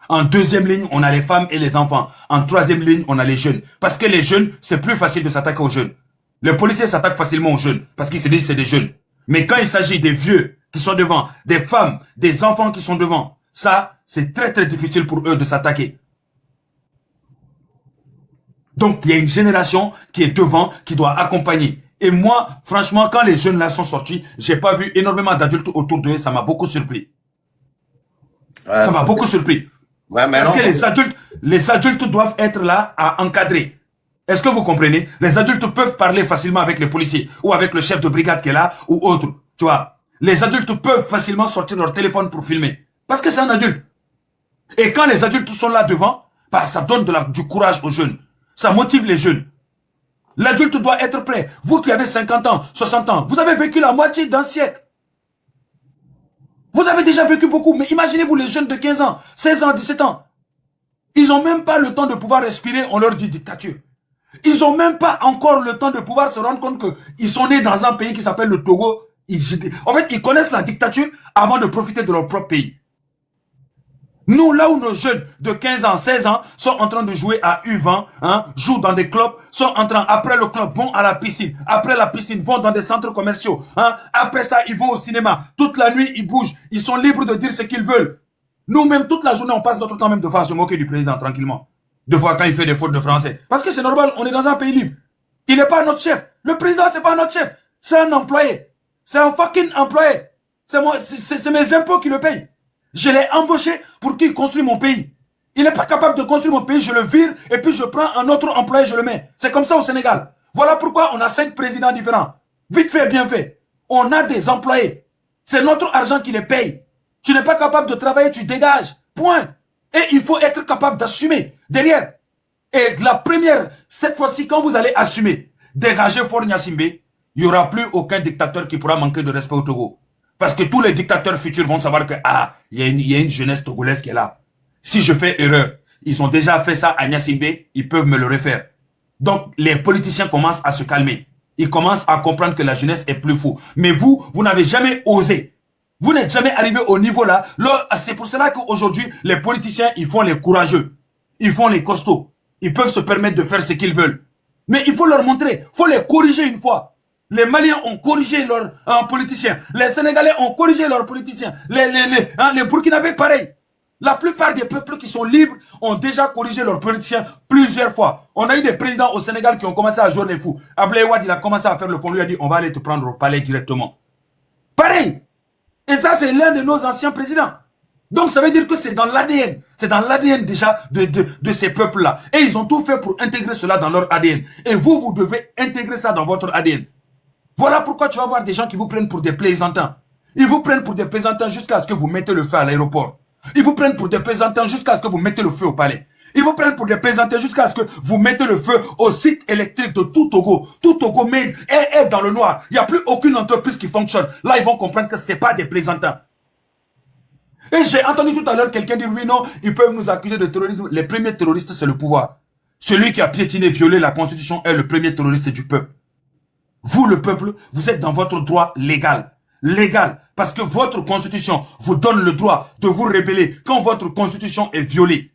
En 2e ligne, on a les femmes et les enfants. En 3e ligne, on a les jeunes. Parce que les jeunes, c'est plus facile de s'attaquer aux jeunes. Les policiers s'attaquent facilement aux jeunes. Parce qu'ils se disent que c'est des jeunes. Mais quand il s'agit des vieux qui sont devant, des femmes, des enfants qui sont devant, ça, c'est très très difficile pour eux de s'attaquer. Donc, il y a une génération qui est devant, qui doit accompagner. Et moi, franchement, quand les jeunes là sont sortis, j'ai pas vu énormément d'adultes autour d'eux. Ça m'a beaucoup surpris. Ça m'a beaucoup surpris. Ouais, mais parce non, que les adultes doivent être là à encadrer. Est-ce que vous comprenez? Les adultes peuvent parler facilement avec les policiers ou avec le chef de brigade qui est là ou autre. Tu vois, les adultes peuvent facilement sortir leur téléphone pour filmer. Parce que c'est un adulte. Et quand les adultes sont là devant, bah, ça donne du courage aux jeunes. Ça motive les jeunes. L'adulte doit être prêt. Vous qui avez 50 ans, 60 ans, vous avez vécu la moitié d'un siècle. Vous avez déjà vécu beaucoup, mais imaginez-vous les jeunes de 15 ans, 16 ans, 17 ans. Ils n'ont même pas le temps de pouvoir respirer, on leur dit dictature. Ils n'ont même pas encore le temps de pouvoir se rendre compte qu'ils sont nés dans un pays qui s'appelle le Togo. En fait, ils connaissent la dictature avant de profiter de leur propre pays. Nous, là où nos jeunes de 15 ans, 16 ans sont en train de jouer à U20, hein, jouent dans des clubs, sont en train, après le club, vont à la piscine. Après la piscine, vont dans des centres commerciaux. Hein. Après ça, ils vont au cinéma. Toute la nuit, ils bougent. Ils sont libres de dire ce qu'ils veulent. Nous-mêmes, toute la journée, on passe notre temps même de faire se moquer du président tranquillement. De fois quand il fait des fautes de français. Parce que c'est normal, on est dans un pays libre. Il n'est pas notre chef. Le président, c'est pas notre chef. C'est un employé. C'est un fucking employé. C'est mes impôts qui le payent. Je l'ai embauché pour qu'il construise mon pays. Il n'est pas capable de construire mon pays, je le vire et puis je prends un autre employé, je le mets. C'est comme ça au Sénégal. Voilà pourquoi on a 5 présidents différents. Vite fait, bien fait. On a des employés. C'est notre argent qui les paye. Tu n'es pas capable de travailler, tu dégages. Point. Et il faut être capable d'assumer derrière. Et la première, cette fois-ci, quand vous allez assumer, dégager Fort Gnassingbé, il n'y aura plus aucun dictateur qui pourra manquer de respect au Togo. Parce que tous les dictateurs futurs vont savoir que, il y a une jeunesse togolaise qui est là. Si je fais erreur, ils ont déjà fait ça à Gnassingbé, ils peuvent me le refaire. Donc, les politiciens commencent à se calmer. Ils commencent à comprendre que la jeunesse est plus fou. Mais vous n'avez jamais osé. Vous n'êtes jamais arrivé au niveau là. C'est pour cela qu'aujourd'hui, les politiciens, ils font les courageux. Ils font les costauds. Ils peuvent se permettre de faire ce qu'ils veulent. Mais il faut leur montrer. Il faut les corriger une fois. Les Maliens ont corrigé leurs politiciens. Les Sénégalais ont corrigé leurs politiciens. Les Burkinabés, pareil. La plupart des peuples qui sont libres ont déjà corrigé leurs politiciens plusieurs fois. On a eu des présidents au Sénégal qui ont commencé à jouer les fous. Ablaye Wade, il a commencé à faire le fond. Lui a dit, on va aller te prendre au palais directement. Pareil. Et ça, c'est l'un de nos anciens présidents. Donc, ça veut dire que c'est dans l'ADN. C'est dans l'ADN déjà de ces peuples-là. Et ils ont tout fait pour intégrer cela dans leur ADN. Et vous, vous devez intégrer ça dans votre ADN. Voilà pourquoi tu vas voir des gens qui vous prennent pour des plaisantins. Ils vous prennent pour des plaisantins jusqu'à ce que vous mettez le feu à l'aéroport. Ils vous prennent pour des plaisantins jusqu'à ce que vous mettez le feu au palais. Ils vous prennent pour des plaisantins jusqu'à ce que vous mettez le feu au site électrique de tout Togo. Tout Togo est dans le noir. Il n'y a plus aucune entreprise qui fonctionne. Là, ils vont comprendre que ce n'est pas des plaisantins. Et j'ai entendu tout à l'heure quelqu'un dire, oui, non, ils peuvent nous accuser de terrorisme. Les premiers terroristes, c'est le pouvoir. Celui qui a piétiné, violé la Constitution est le premier terroriste du peuple. Vous, le peuple, vous êtes dans votre droit légal. Légal. Parce que votre Constitution vous donne le droit de vous rebeller quand votre Constitution est violée.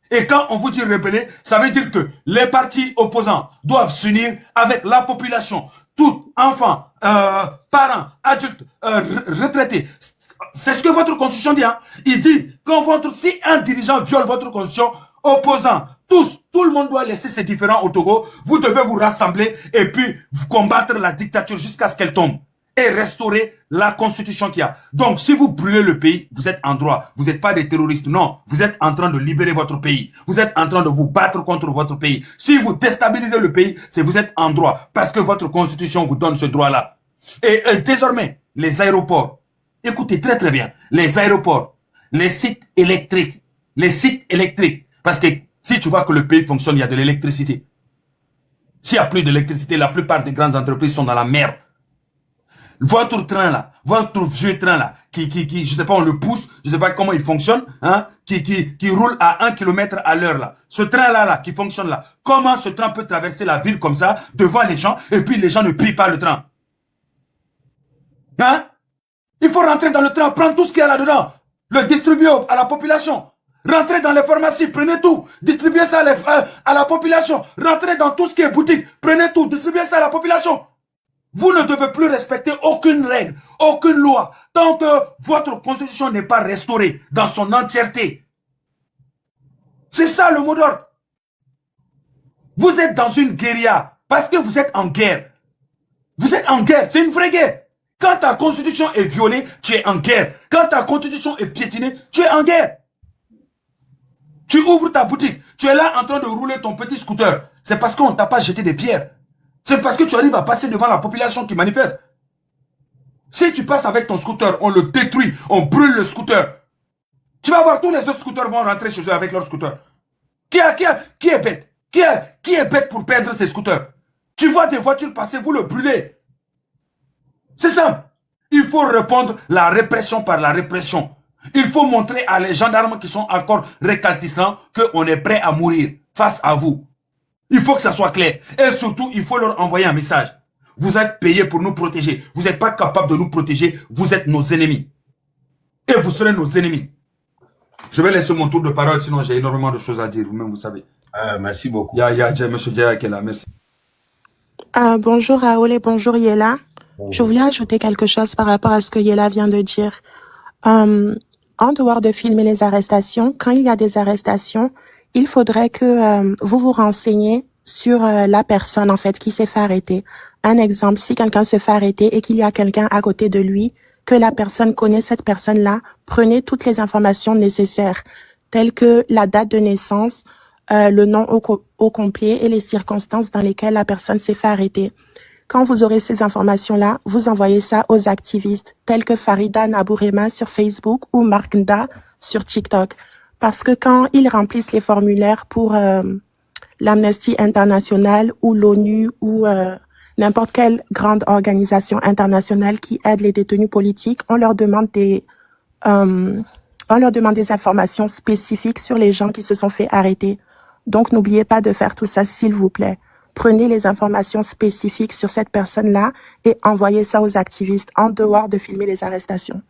Et quand on vous dit rebeller, ça veut dire que les partis opposants doivent s'unir avec la population. Tout enfant, parents, adultes, retraités. C'est ce que votre constitution dit. Hein. Il dit, si un dirigeant viole votre constitution, opposants, tout le monde doit laisser ses différends au Togo. Vous devez vous rassembler et puis combattre la dictature jusqu'à ce qu'elle tombe. Et restaurer la constitution qu'il y a. Donc, si vous brûlez le pays, vous êtes en droit. Vous n'êtes pas des terroristes. Non, vous êtes en train de libérer votre pays. Vous êtes en train de vous battre contre votre pays. Si vous déstabilisez le pays, c'est vous êtes en droit. Parce que votre constitution vous donne ce droit-là. Et désormais, les aéroports, écoutez très très bien, les aéroports, les sites électriques, parce que si tu vois que le pays fonctionne, il y a de l'électricité. S'il n'y a plus d'électricité, la plupart des grandes entreprises sont dans la merde. Votre train là, votre vieux train là, qui je sais pas, on le pousse, je sais pas comment il fonctionne, hein, qui roule à 1 km à l'heure là. Ce train là, qui fonctionne là, comment ce train peut traverser la ville comme ça, devant les gens, et puis les gens ne pillent pas le train? Hein? Il faut rentrer dans le train, prendre tout ce qu'il y a là-dedans, le distribuer à la population. Rentrez dans les pharmacies, prenez tout, distribuez ça à la population. Rentrez dans tout ce qui est boutique, prenez tout, distribuez ça à la population. Vous ne devez plus respecter aucune règle, aucune loi, tant que votre constitution n'est pas restaurée dans son entièreté. C'est ça le mot d'ordre. Vous êtes dans une guérilla parce que vous êtes en guerre. Vous êtes en guerre, c'est une vraie guerre. Quand ta constitution est violée, tu es en guerre. Quand ta constitution est piétinée, tu es en guerre. Tu ouvres ta boutique, tu es là en train de rouler ton petit scooter. C'est parce qu'on ne t'a pas jeté des pierres. C'est parce que tu arrives à passer devant la population qui manifeste. Si tu passes avec ton scooter, on le détruit, on brûle le scooter. Tu vas voir, tous les autres scooters vont rentrer chez eux avec leur scooter. Qui est bête? Qui est bête pour perdre ses scooters? Tu vois des voitures passer, vous le brûlez. C'est simple. Il faut répondre la répression par la répression. Il faut montrer à les gendarmes qui sont encore récalcitrants qu'on est prêt à mourir face à vous. Il faut que ça soit clair. Et surtout, il faut leur envoyer un message. Vous êtes payés pour nous protéger. Vous n'êtes pas capables de nous protéger. Vous êtes nos ennemis. Et vous serez nos ennemis. Je vais laisser mon tour de parole, sinon j'ai énormément de choses à dire. Vous-même, vous savez. Merci beaucoup. Il y a M. Diaya qui est là. Merci. Bonjour Raoul et bonjour Yela. Bonjour. Je voulais ajouter quelque chose par rapport à ce que Yela vient de dire. En dehors de filmer les arrestations, quand il y a des arrestations, il faudrait que vous vous renseigniez sur la personne en fait qui s'est fait arrêter. Un exemple, si quelqu'un se fait arrêter et qu'il y a quelqu'un à côté de lui, que la personne connaît cette personne-là, prenez toutes les informations nécessaires, telles que la date de naissance, le nom au complet et les circonstances dans lesquelles la personne s'est fait arrêter. Quand vous aurez ces informations-là, vous envoyez ça aux activistes, tels que Farida Nabourema sur Facebook ou Marknda sur TikTok. Parce que quand ils remplissent les formulaires pour l'Amnesty International ou l'ONU ou n'importe quelle grande organisation internationale qui aide les détenus politiques, on leur demande des informations spécifiques sur les gens qui se sont fait arrêter. Donc, n'oubliez pas de faire tout ça, s'il vous plaît. Prenez les informations spécifiques sur cette personne-là et envoyez ça aux activistes en dehors de filmer les arrestations.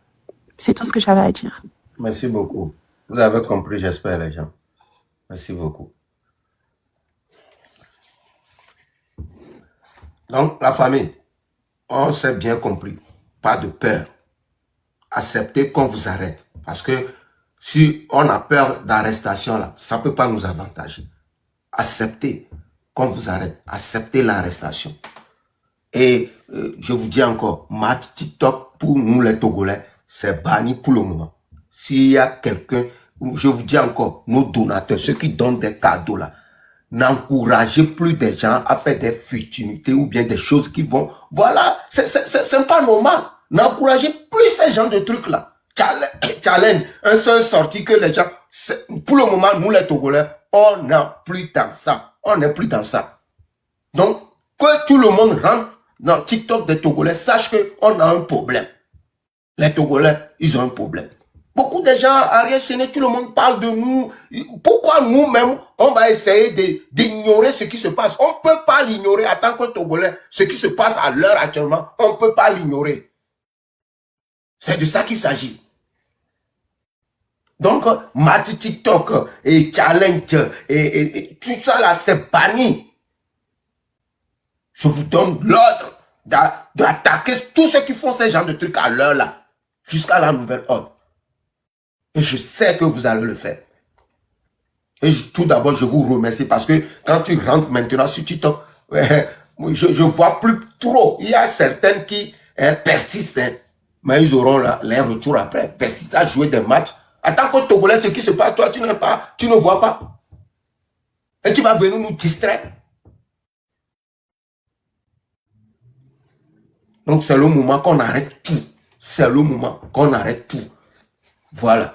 C'est tout ce que j'avais à dire. Merci beaucoup. Vous avez compris, j'espère, les gens. Merci beaucoup. Donc, la famille, on s'est bien compris. Pas de peur. Acceptez qu'on vous arrête. Parce que si on a peur d'arrestation, là, ça ne peut pas nous avantager. Acceptez qu'on vous arrête. Acceptez l'arrestation. Et je vous dis encore, match TikTok pour nous les Togolais, c'est banni pour le moment. S'il y a quelqu'un, je vous dis encore, nos donateurs, ceux qui donnent des cadeaux là, n'encouragez plus des gens à faire des futilités ou bien des choses qui vont... Voilà, c'est pas normal. N'encouragez plus ces gens de trucs là. Challenge, un seul sorti que les gens... Pour le moment, nous les Togolais, on n'est plus dans ça. On n'est plus dans ça. Donc, que tout le monde rentre dans TikTok des Togolais, sache qu'on a un problème. Les Togolais, ils ont un problème. Beaucoup de gens arrière chez tout le monde parle de nous. Pourquoi nous-mêmes, on va essayer d'ignorer ce qui se passe? On ne peut pas l'ignorer en tant que Togolais. Ce qui se passe à l'heure actuellement, on ne peut pas l'ignorer. C'est de ça qu'il s'agit. Donc, match TikTok et challenge et tout ça là, c'est banni. Je vous donne l'ordre d'attaquer tous ceux qui font ce genre de trucs à l'heure là, jusqu'à la nouvelle ordre. Et je sais que vous allez le faire. Et tout d'abord, je vous remercie parce que quand tu rentres maintenant sur TikTok, je vois plus trop. Il y a certaines qui persistent, mais ils auront les retours après. Persistent à jouer des matchs. En tant que Togolais, ce qui se passe, toi, tu ne vois pas. Et tu vas venir nous distraire. Donc, c'est le moment qu'on arrête tout. C'est le moment qu'on arrête tout. Voilà.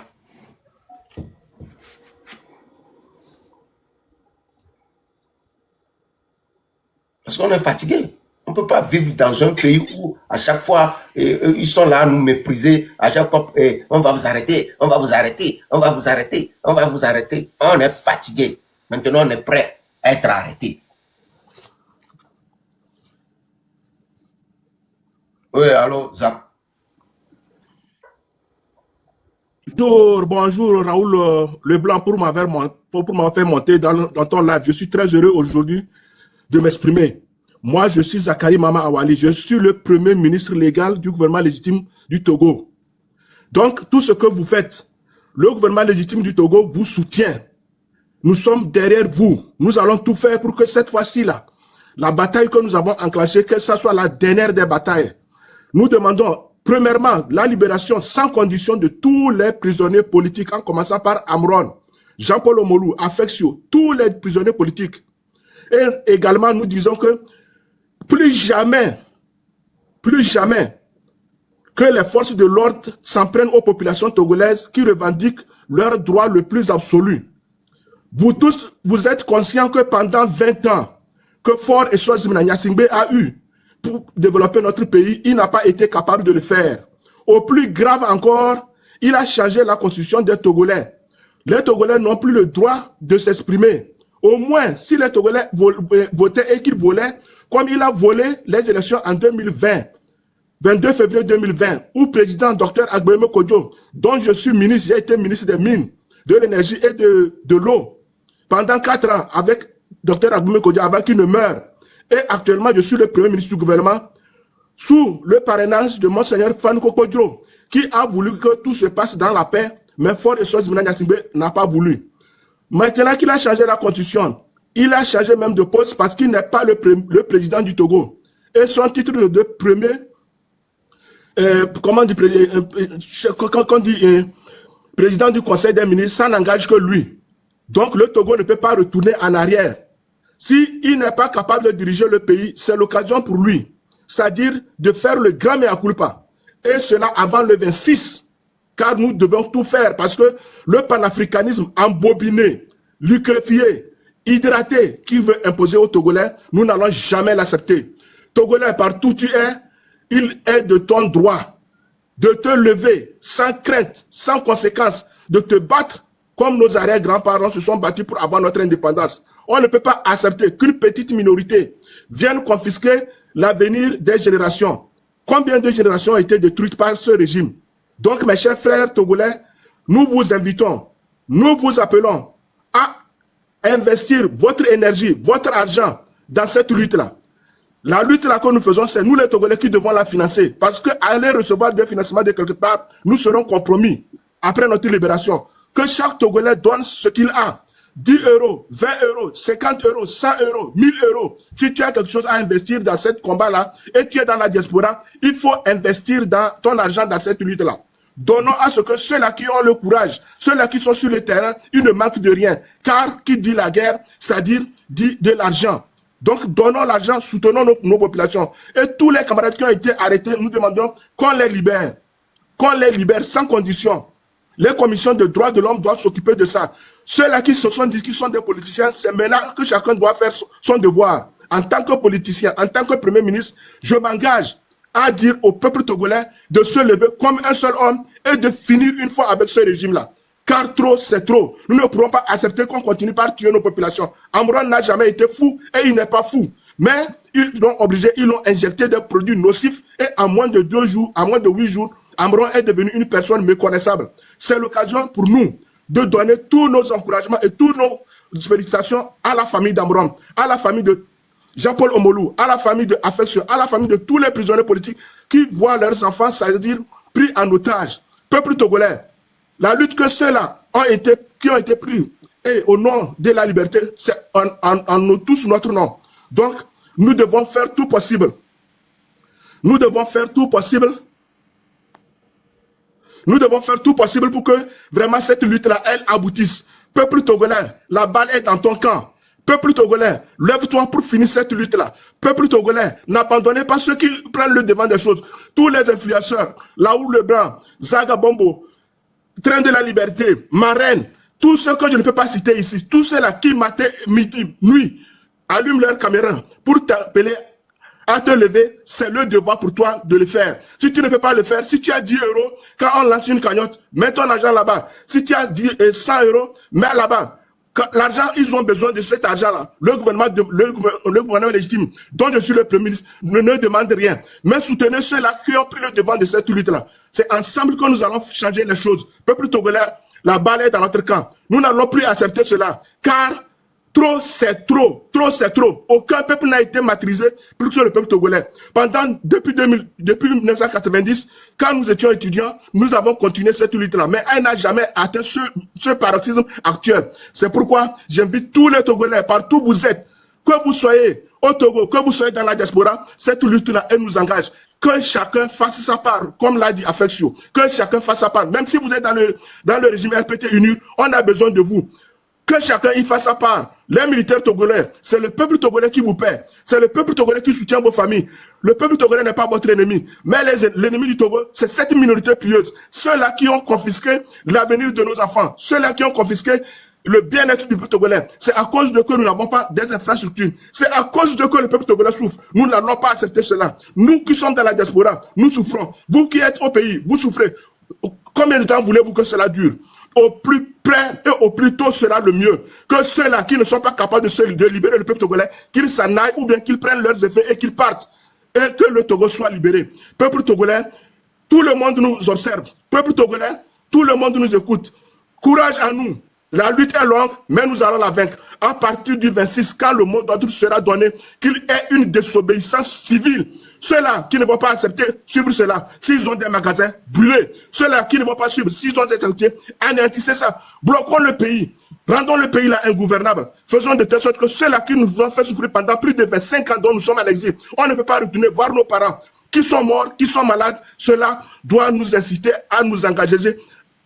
Parce qu'on est fatigué. On ne peut pas vivre dans un pays où à chaque fois, ils sont là à nous mépriser. À chaque fois, on va vous arrêter, on va vous arrêter, on va vous arrêter, on va vous arrêter. On est fatigué. Maintenant, on est prêt à être arrêté. Oui, allô, Zach. Bonjour Raoul Leblanc pour m'avoir fait monter dans ton live. Je suis très heureux aujourd'hui de m'exprimer. Moi, je suis Zakari Mama Awali. Je suis le premier ministre légal du gouvernement légitime du Togo. Donc, tout ce que vous faites, le gouvernement légitime du Togo vous soutient. Nous sommes derrière vous. Nous allons tout faire pour que cette fois-ci-là, la bataille que nous avons enclenchée, que ce soit la dernière des batailles. Nous demandons, premièrement, la libération sans condition de tous les prisonniers politiques, en commençant par Amron, Jean-Paul Omolou, Afexio, tous les prisonniers politiques. Et également, nous disons que plus jamais que les forces de l'ordre s'en prennent aux populations togolaises qui revendiquent leur droit le plus absolu. Vous tous, vous êtes conscients que pendant 20 ans, que Faure et Swazimina Nyasingbe a eu pour développer notre pays, il n'a pas été capable de le faire. Au plus grave encore, il a changé la constitution des Togolais. Les Togolais n'ont plus le droit de s'exprimer. Au moins, si les Togolais votaient et qu'ils volaient, comme il a volé les élections en 2020, 22 février 2020, où président Dr Agboeme Kodjo, dont je suis ministre, j'ai été ministre des Mines, de l'énergie et de l'eau, pendant 4 ans avec Dr Agboeme Kodjo avant qu'il ne meure. Et actuellement, je suis le premier ministre du gouvernement sous le parrainage de Monseigneur Fanuko Kodjo, qui a voulu que tout se passe dans la paix, mais Faure et Swazimina Nyasingbe n'a pas voulu. Maintenant qu'il a changé la constitution, il a changé même de poste parce qu'il n'est pas le président du Togo. Et son titre de premier, président du Conseil des ministres, ça n'engage que lui. Donc le Togo ne peut pas retourner en arrière. S'il n'est pas capable de diriger le pays, c'est l'occasion pour lui. C'est-à-dire de faire le grand mea culpa. Et cela avant le 26. Car nous devons tout faire parce que le panafricanisme embobiné, liquéfié, hydraté, qui veut imposer aux Togolais, nous n'allons jamais l'accepter. Togolais, partout tu es, il est de ton droit de te lever sans crainte, sans conséquence, de te battre comme nos arrière-grands-parents se sont battus pour avoir notre indépendance. On ne peut pas accepter qu'une petite minorité vienne confisquer l'avenir des générations. Combien de générations ont été détruites par ce régime? Donc, mes chers frères togolais, nous vous invitons, nous vous appelons à investir votre énergie, votre argent dans cette lutte-là. La lutte là que nous faisons, c'est nous les Togolais qui devons la financer. Parce qu'aller recevoir des financements de quelque part, nous serons compromis après notre libération. Que chaque Togolais donne ce qu'il a. 10 euros, 20 euros, 50 euros, 100 euros, 1000 euros. Si tu as quelque chose à investir dans ce combat-là et tu es dans la diaspora, il faut investir dans ton argent dans cette lutte-là. Donnons à ce que ceux-là qui ont le courage, ceux-là qui sont sur le terrain, ils ne manquent de rien. Car qui dit la guerre, c'est-à-dire dit de l'argent. Donc donnons l'argent, soutenons nos populations. Et tous les camarades qui ont été arrêtés, nous demandons qu'on les libère. Qu'on les libère sans condition. Les commissions de droits de l'homme doivent s'occuper de ça. Ceux-là qui se sont dit qu'ils sont des politiciens, c'est maintenant que chacun doit faire son devoir. En tant que politicien, en tant que Premier ministre, je m'engage à dire au peuple togolais de se lever comme un seul homme et de finir une fois avec ce régime-là. Car trop, c'est trop. Nous ne pourrons pas accepter qu'on continue par tuer nos populations. Amron n'a jamais été fou et il n'est pas fou. Mais ils l'ont obligé, ils l'ont injecté des produits nocifs et en moins de 2 jours, en moins de 8 jours, Amron est devenu une personne méconnaissable. C'est l'occasion pour nous de donner tous nos encouragements et toutes nos félicitations à la famille d'Amron, à la famille de Jean-Paul Omolou, à la famille de Affection, à la famille de tous les prisonniers politiques qui voient leurs enfants, c'est-à-dire pris en otage. Peuple togolais, la lutte que ceux-là qui ont été pris et au nom de la liberté, c'est en tous notre nom. Donc, nous devons faire tout possible. Nous devons faire tout possible. Nous devons faire tout possible pour que vraiment cette lutte-là, elle aboutisse. Peuple togolais, la balle est dans ton camp. Peuple togolais, lève-toi pour finir cette lutte-là. Peuple togolais, n'abandonnez pas ceux qui prennent le devant des choses. Tous les influenceurs, Laoul Leblanc, Zaga Bombo, Train de la Liberté, Marraine, tous ceux que je ne peux pas citer ici, tous ceux-là qui matin, midi, nuit, allument leur caméra pour t'appeler à te lever, c'est le devoir pour toi de le faire. Si tu ne peux pas le faire, si tu as 10 euros, quand on lance une cagnotte, mets ton argent là-bas. Si tu as 100 euros, mets là-bas. L'argent, ils ont besoin de cet argent-là. Le gouvernement légitime, dont je suis le Premier ministre, ne demande rien. Mais soutenez ceux-là qui ont pris le devant de cette lutte-là. C'est ensemble que nous allons changer les choses. Peuple togolais, la balle est dans notre camp. Nous n'allons plus accepter cela. Car trop, c'est trop. Trop, c'est trop. Aucun peuple n'a été maîtrisé plus que le peuple togolais. Depuis 1990, quand nous étions étudiants, nous avons continué cette lutte-là. Mais elle n'a jamais atteint ce paroxysme actuel. C'est pourquoi j'invite tous les Togolais, partout où vous êtes, que vous soyez au Togo, que vous soyez dans la diaspora, cette lutte-là, elle nous engage. Que chacun fasse sa part, comme l'a dit Affection. Que chacun fasse sa part. Même si vous êtes dans le régime RPT uni, on a besoin de vous. Que chacun y fasse sa part. Les militaires togolais, c'est le peuple togolais qui vous paie. C'est le peuple togolais qui soutient vos familles. Le peuple togolais n'est pas votre ennemi. Mais l'ennemi du Togo, c'est cette minorité pieuse. Ceux-là qui ont confisqué l'avenir de nos enfants. Ceux-là qui ont confisqué le bien-être du peuple togolais. C'est à cause de que nous n'avons pas des infrastructures. C'est à cause de que le peuple togolais souffre. Nous n'allons pas accepter cela. Nous qui sommes dans la diaspora, nous souffrons. Vous qui êtes au pays, vous souffrez. Combien de temps voulez-vous que cela dure? Au plus près et au plus tôt sera le mieux. Que ceux-là qui ne sont pas capables de libérer le peuple togolais, qu'ils s'en aillent ou bien qu'ils prennent leurs effets et qu'ils partent. Et que le Togo soit libéré. Peuple togolais, tout le monde nous observe. Peuple togolais, tout le monde nous écoute. Courage à nous. La lutte est longue, mais nous allons la vaincre. À partir du 26, quand le mot d'ordre sera donné, qu'il y ait une désobéissance civile. Ceux-là qui ne vont pas accepter, suivre cela, s'ils ont des magasins, brûlés. Ceux-là qui ne vont pas suivre, s'ils ont des activités, anéantissez ça. Bloquons le pays. Rendons le pays là ingouvernable. Faisons de telle sorte que ceux-là qui nous ont fait souffrir pendant plus de 25 ans dont nous sommes à l'exil, on ne peut pas retourner voir nos parents qui sont morts, qui sont malades. Cela doit nous inciter à nous engager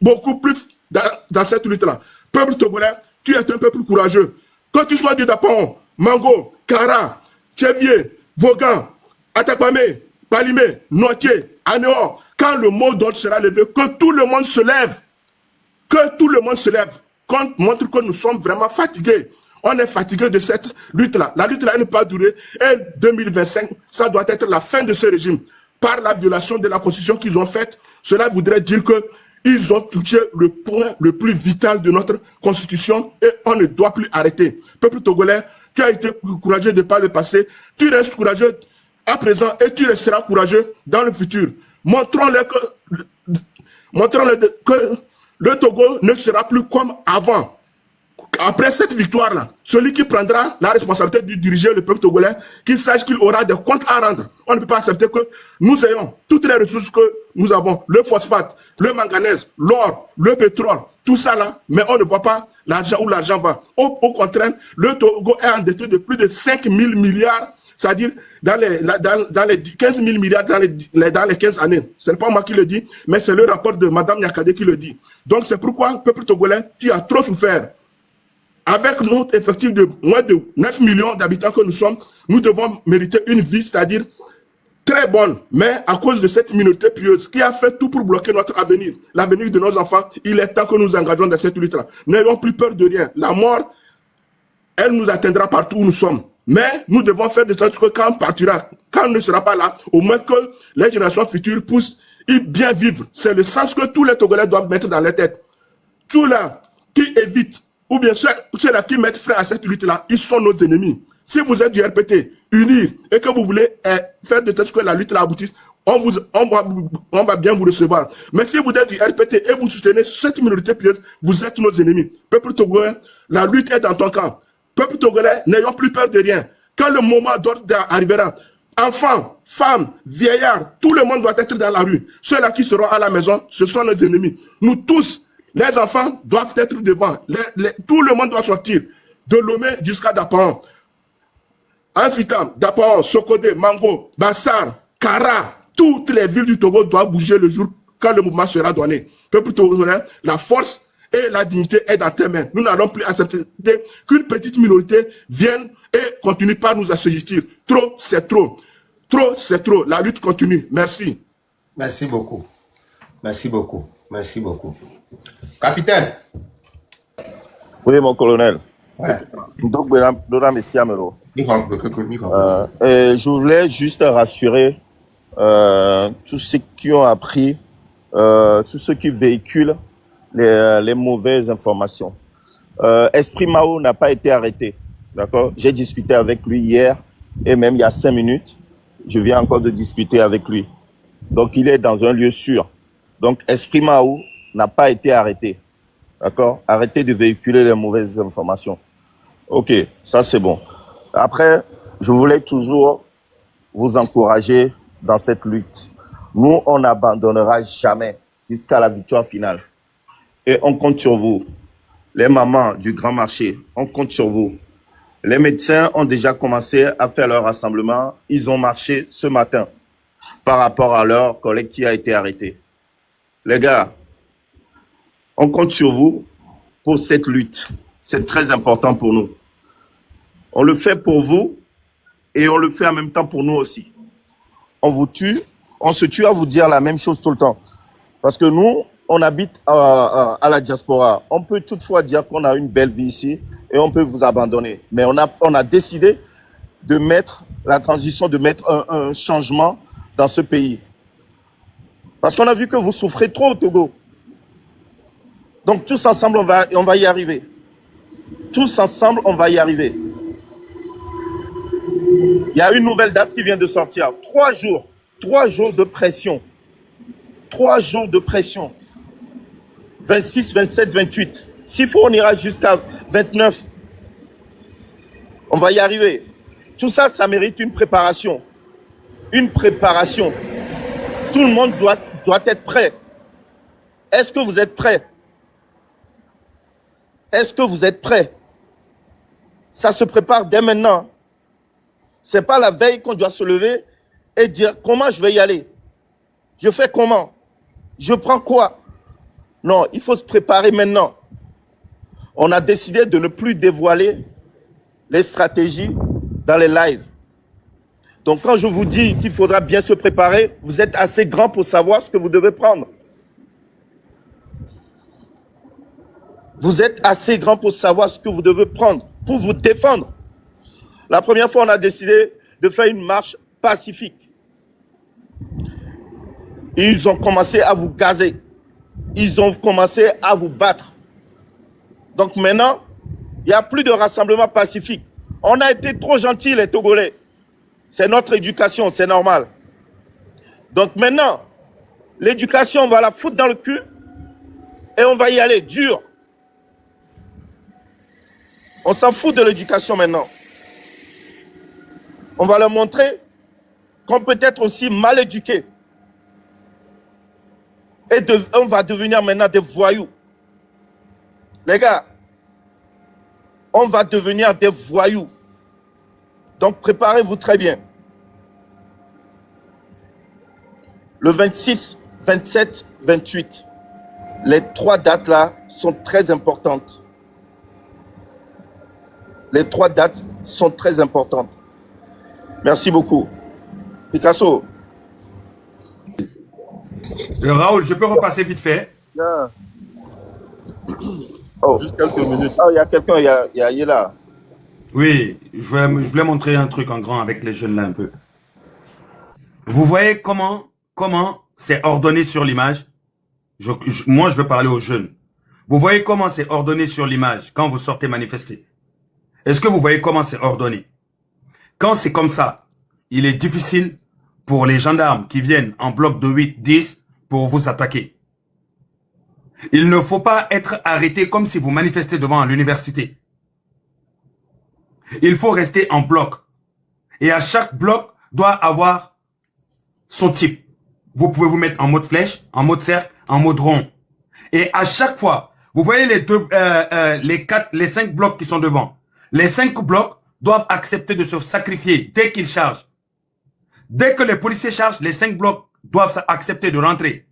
beaucoup plus dans cette lutte-là. Peuple togolais, tu es un peuple courageux. Que tu sois du Dapon, Mango, Kara, Tchevier, Vaughan, Atakpame, Palimé, Notier, Anéor, quand le mot d'ordre sera levé, que tout le monde se lève. Que tout le monde se lève. Qu'on montre que nous sommes vraiment fatigués. On est fatigué de cette lutte-là. La lutte-là ne peut pas durer. Et 2025, ça doit être la fin de ce régime. Par la violation de la constitution qu'ils ont faite, cela voudrait dire que ils ont touché le point le plus vital de notre constitution et on ne doit plus arrêter. Peuple togolais, tu as été courageux de par le passé, tu restes courageux à présent et tu resteras courageux dans le futur. Montrons-leur que le Togo ne sera plus comme avant. après cette victoire-là, celui qui prendra la responsabilité de diriger le peuple togolais, qu'il sache qu'il aura des comptes à rendre. On ne peut pas accepter que nous ayons toutes les ressources que nous avons, le phosphate, le manganèse, l'or, le pétrole, tout ça là, mais on ne voit pas l'argent où l'argent va. Au contraire, le Togo est endetté de plus de 5 000 milliards, c'est-à-dire dans les 15 000 milliards dans les 15 années. Ce n'est pas moi qui le dis, mais c'est le rapport de Mme Nyakade qui le dit. Donc c'est pourquoi le peuple togolais qui a trop souffert, avec notre effectif de moins de 9 millions d'habitants que nous sommes, nous devons mériter une vie, c'est-à-dire très bonne. Mais à cause de cette minorité pieuse qui a fait tout pour bloquer notre avenir, l'avenir de nos enfants, il est temps que nous engageons dans cette lutte-là. N'ayons plus peur de rien. La mort, elle nous atteindra partout où nous sommes. Mais nous devons faire de sorte que quand on partira, quand on ne sera pas là, au moins que les générations futures puissent bien vivre. C'est le sens que tous les Togolais doivent mettre dans leur tête. Tous là qui évitent, ou bien ceux-là qui mettent frein à cette lutte-là, ils sont nos ennemis. Si vous êtes du RPT, unir, et que vous voulez faire de telle sorte que la lutte là aboutisse, on va bien vous recevoir. Mais si vous êtes du RPT et vous soutenez cette minorité pieuse, vous êtes nos ennemis. Peuple togolais, la lutte est dans ton camp. Peuple togolais, n'ayons plus peur de rien. Quand le moment d'ordre arrivera, enfants, femmes, vieillards, tout le monde doit être dans la rue. Ceux-là qui seront à la maison, ce sont nos ennemis. Nous tous, les enfants doivent être devant. Tout le monde doit sortir. De Lomé jusqu'à Dapan. Ancitam, Dapan, Sokodé, Mango, Bassar, Kara, toutes les villes du Togo doivent bouger le jour quand le mouvement sera donné. Peuple togolais, la force et la dignité est dans tes mains. Nous n'allons plus accepter qu'une petite minorité vienne et continue par nous assujettir. Trop, c'est trop. Trop, c'est trop. La lutte continue. Merci. Merci beaucoup. Merci beaucoup. Merci beaucoup. Capitaine. Oui, mon colonel. Ouais. Donc, je voulais juste rassurer tous ceux qui ont appris, tous ceux qui véhiculent les mauvaises informations. Esprit Mao n'a pas été arrêté. D'accord? J'ai discuté avec lui hier et même il y a 5 minutes. Je viens encore de discuter avec lui. Donc, il est dans un lieu sûr. Donc, Esprit Mao n'a pas été arrêté. D'accord? Arrêtez de véhiculer les mauvaises informations. Ok, ça c'est bon. Après, je voulais toujours vous encourager dans cette lutte. Nous, on n'abandonnera jamais jusqu'à la victoire finale. Et on compte sur vous. Les mamans du Grand Marché, on compte sur vous. Les médecins ont déjà commencé à faire leur rassemblement. Ils ont marché ce matin par rapport à leur collègue qui a été arrêté. Les gars, on compte sur vous pour cette lutte. C'est très important pour nous. On le fait pour vous et on le fait en même temps pour nous aussi. On vous tue, on se tue à vous dire la même chose tout le temps. Parce que nous, on habite à la diaspora. On peut toutefois dire qu'on a une belle vie ici et on peut vous abandonner. Mais on a décidé de mettre la transition, de mettre un changement dans ce pays. Parce qu'on a vu que vous souffrez trop au Togo. Donc tous ensemble, on va y arriver. Tous ensemble, on va y arriver. Il y a une nouvelle date qui vient de sortir. 3 jours. 3 jours de pression. 3 jours de pression. 26, 27, 28. S'il faut, on ira jusqu'à 29. On va y arriver. Tout ça, ça mérite une préparation. Une préparation. Tout le monde doit être prêt. Est-ce que vous êtes prêts? Est-ce que vous êtes prêts? Ça se prépare dès maintenant. C'est pas la veille qu'on doit se lever et dire comment je vais y aller. Je fais comment? Je prends quoi? Non, il faut se préparer maintenant. On a décidé de ne plus dévoiler les stratégies dans les lives. Donc quand je vous dis qu'il faudra bien se préparer, vous êtes assez grand pour savoir ce que vous devez prendre. Vous êtes assez grand pour savoir ce que vous devez prendre pour vous défendre. La première fois, on a décidé de faire une marche pacifique. Ils ont commencé à vous gazer. Ils ont commencé à vous battre. Donc maintenant, il n'y a plus de rassemblement pacifique. On a été trop gentils, les Togolais. C'est notre éducation, c'est normal. Donc maintenant, l'éducation, on va la foutre dans le cul et on va y aller dur. On s'en fout de l'éducation maintenant. On va leur montrer qu'on peut être aussi mal éduqué. Et on va devenir maintenant des voyous. Les gars, on va devenir des voyous. Donc préparez-vous très bien. Le 26, 27, 28. Les 3 dates là sont très importantes. Les 3 dates sont très importantes. Merci beaucoup. Picasso. Raoul, je peux repasser vite fait? Yeah. Oh. Juste quelques minutes. Oh, il y a quelqu'un, il est là. Oui, je voulais montrer un truc en grand avec les jeunes là un peu. Vous voyez comment c'est ordonné sur l'image? Moi, je veux parler aux jeunes. Vous voyez comment c'est ordonné sur l'image quand vous sortez manifester? Est-ce que vous voyez comment c'est ordonné? Quand c'est comme ça, il est difficile pour les gendarmes qui viennent en bloc de 8, 10 pour vous attaquer. Il ne faut pas être arrêté comme si vous manifestez devant l'université. Il faut rester en bloc. Et à chaque bloc doit avoir son type. Vous pouvez vous mettre en mode flèche, en mode cercle, en mode rond. Et à chaque fois, vous voyez les 5 blocs qui sont devant. Les 5 blocs doivent accepter de se sacrifier dès qu'ils chargent. Dès que les policiers chargent, les 5 blocs doivent accepter de rentrer.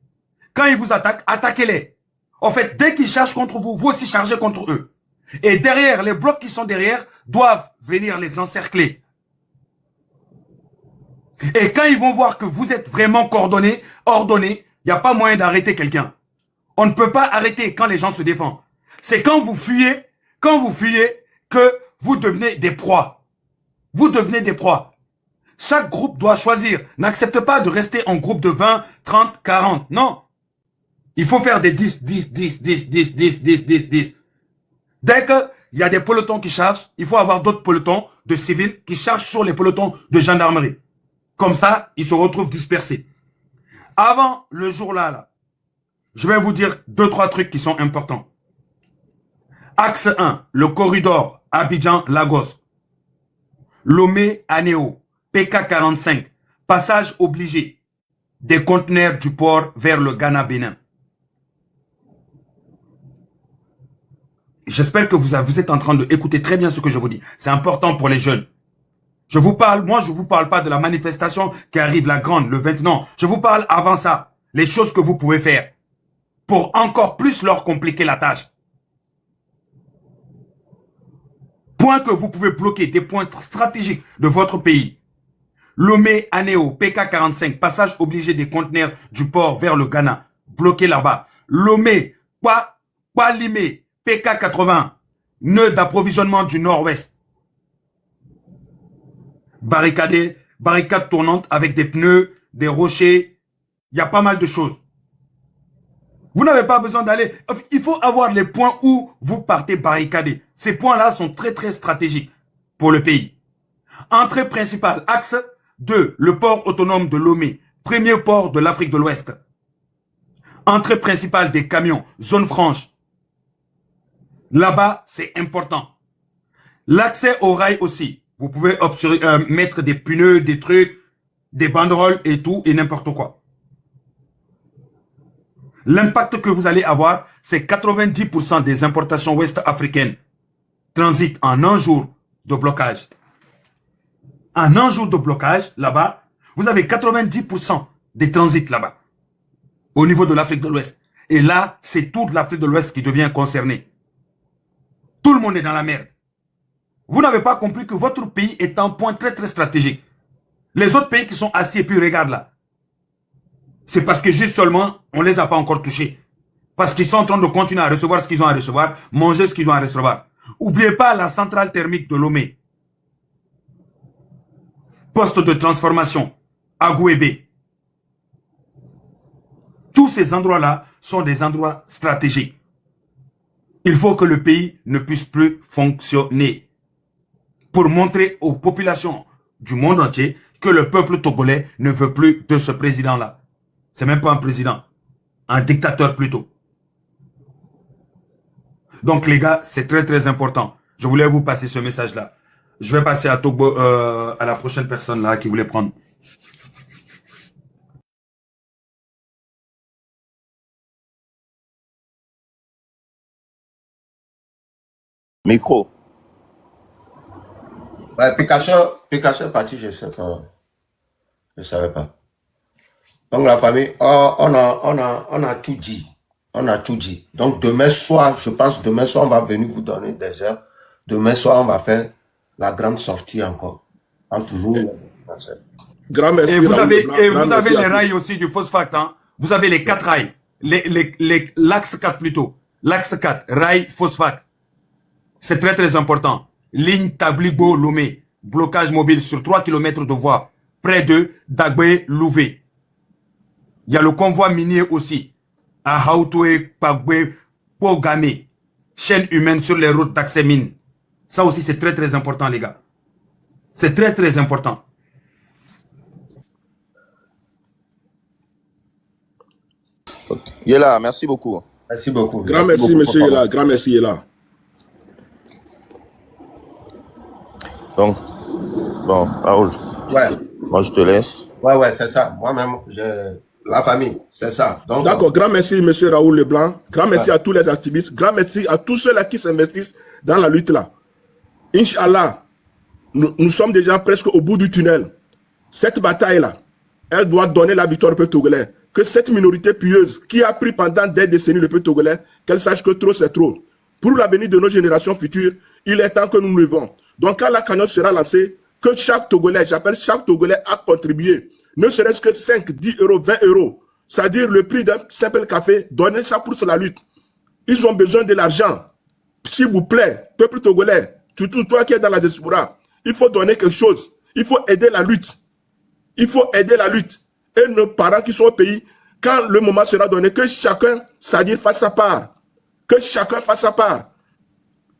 Quand ils vous attaquent, attaquez-les. En fait, dès qu'ils chargent contre vous, vous aussi chargez contre eux. Et derrière, les blocs qui sont derrière doivent venir les encercler. Et quand ils vont voir que vous êtes vraiment coordonnés, ordonnés, il n'y a pas moyen d'arrêter quelqu'un. On ne peut pas arrêter quand les gens se défendent. C'est quand vous fuyez que vous devenez des proies. Vous devenez des proies. Chaque groupe doit choisir. N'accepte pas de rester en groupe de 20, 30, 40. Non. Il faut faire des 10, 10, 10, 10, 10, 10, 10, 10, 10. Dès qu'il y a des pelotons qui chargent, il faut avoir d'autres pelotons de civils qui chargent sur les pelotons de gendarmerie. Comme ça, ils se retrouvent dispersés. Avant le jour là, je vais vous dire 2-3 trucs qui sont importants. Axe 1, le corridor Abidjan-Lagos. Lomé-Anéo, PK45, passage obligé des conteneurs du port vers le Ghana-Bénin. J'espère que vous êtes en train d'écouter très bien ce que je vous dis. C'est important pour les jeunes. Je vous parle pas de la manifestation qui arrive, la grande, le 20, non. Je vous parle avant ça. Les choses que vous pouvez faire pour encore plus leur compliquer la tâche. Point que vous pouvez bloquer, des points stratégiques de votre pays. Lomé, Anéo, PK45, passage obligé des conteneurs du port vers le Ghana. Bloqué là-bas. Lomé, Limé, PK80, nœud d'approvisionnement du nord-ouest. Barricade tournante avec des pneus, des rochers. Il y a pas mal de choses. Vous n'avez pas besoin d'aller. Il faut avoir les points où vous partez barricader. Ces points-là sont très très stratégiques pour le pays. Entrée principale, axe 2, le port autonome de Lomé, premier port de l'Afrique de l'Ouest. Entrée principale des camions, zone franche. Là-bas, c'est important. L'accès au rail aussi. Vous pouvez mettre des pneus, des trucs, des banderoles et tout, et n'importe quoi. L'impact que vous allez avoir, c'est 90% des importations ouest-africaines transitent en un jour de blocage. En un jour de blocage, là-bas, vous avez 90% des transits là-bas, au niveau de l'Afrique de l'Ouest. Et là, c'est toute l'Afrique de l'Ouest qui devient concernée. Tout le monde est dans la merde. Vous n'avez pas compris que votre pays est un point très très stratégique. Les autres pays qui sont assis et puis regardent là, c'est parce que juste seulement, on les a pas encore touchés. Parce qu'ils sont en train de continuer à recevoir ce qu'ils ont à recevoir, manger ce qu'ils ont à recevoir. Oubliez pas la centrale thermique de Lomé. Poste de transformation, Agouébé. Tous ces endroits-là sont des endroits stratégiques. Il faut que le pays ne puisse plus fonctionner. Pour montrer aux populations du monde entier que le peuple togolais ne veut plus de ce président-là. C'est même pas un président, un dictateur plutôt. Donc les gars, c'est très très important. Je voulais vous passer ce message-là. Je vais passer à Togo, à la prochaine personne là qui voulait prendre. Micro. Ouais, Picasso est parti, je sais pas. Je savais pas. Donc la famille, on a tout dit. On a tout dit. Donc demain soir, je pense demain soir, on va venir vous donner des heures. Demain soir, on va faire la grande sortie encore. Entre nous. Grand merci. Et vous Raoul avez, Leblanc. et Grand vous merci avez à les tous. rails aussi du phosphate. Hein. Vous avez les 4 rails. L'axe 4 plutôt. L'axe 4, rail phosphate. C'est très très important. Ligne Tabligo-Lomé. Blocage mobile sur 3 km de voie. Près de Dagbe-Louvé. Il y a le convoi minier aussi. À Hautoué, Pagbe, Pogame. Chaîne humaine sur les routes d'accès mine. Ça aussi c'est très très important les gars. C'est très très important. Il est là, merci beaucoup. Merci beaucoup. Grand merci, beaucoup, monsieur papa. Yela. Grand merci, Yela. Donc, bon, Raoul, Ouais, moi je te laisse. ouais, c'est ça. Moi-même, la famille, c'est ça. Donc, D'accord, grand merci, monsieur Raoul Leblanc. Grand merci à tous les activistes. Grand merci à tous ceux-là qui s'investissent dans la lutte là. Inch'Allah, nous sommes déjà presque au bout du tunnel. Cette bataille-là, elle doit donner la victoire au peuple togolais. Que cette minorité pieuse qui a pris pendant des décennies le peuple togolais, qu'elle sache que trop c'est trop. Pour l'avenir de nos générations futures, il est temps que nous nous levons. Donc quand la cagnotte sera lancée, que chaque Togolais, j'appelle chaque Togolais à contribuer, ne serait-ce que 5, 10 euros, 20 euros, c'est-à-dire le prix d'un simple café, donnez ça pour la lutte. Ils ont besoin de l'argent. S'il vous plaît, peuple togolais, surtout toi qui es dans la diaspora, il faut donner quelque chose. Il faut aider la lutte. Il faut aider la lutte. Et nos parents qui sont au pays, quand le moment sera donné, que chacun, c'est-à-dire fasse sa part. Que chacun fasse sa part.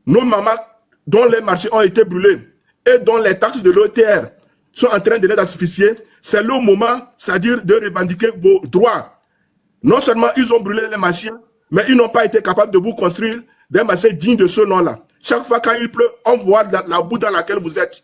Nos mamans dont les marchés ont été brûlés et dont les taxes de l'OTR sont en train de les asphyxier, c'est le moment, c'est-à-dire de revendiquer vos droits. Non seulement ils ont brûlé les marchés, mais ils n'ont pas été capables de vous construire des marchés dignes de ce nom-là. Chaque fois quand il pleut, on voit la boue dans laquelle vous êtes.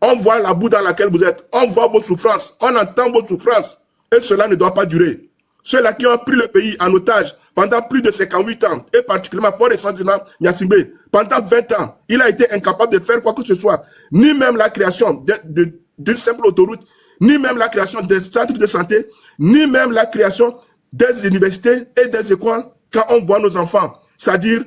On voit la boue dans laquelle vous êtes. On voit vos souffrances. On entend vos souffrances. Et cela ne doit pas durer. Ceux-là qui ont pris le pays en otage pendant plus de 58 ans, et particulièrement Fort et Sandina Nyassimbe, pendant 20 ans, il a été incapable de faire quoi que ce soit. Ni même la création d'une simple autoroute, ni même la création des centres de santé, ni même la création des universités et des écoles quand on voit nos enfants. C'est-à-dire,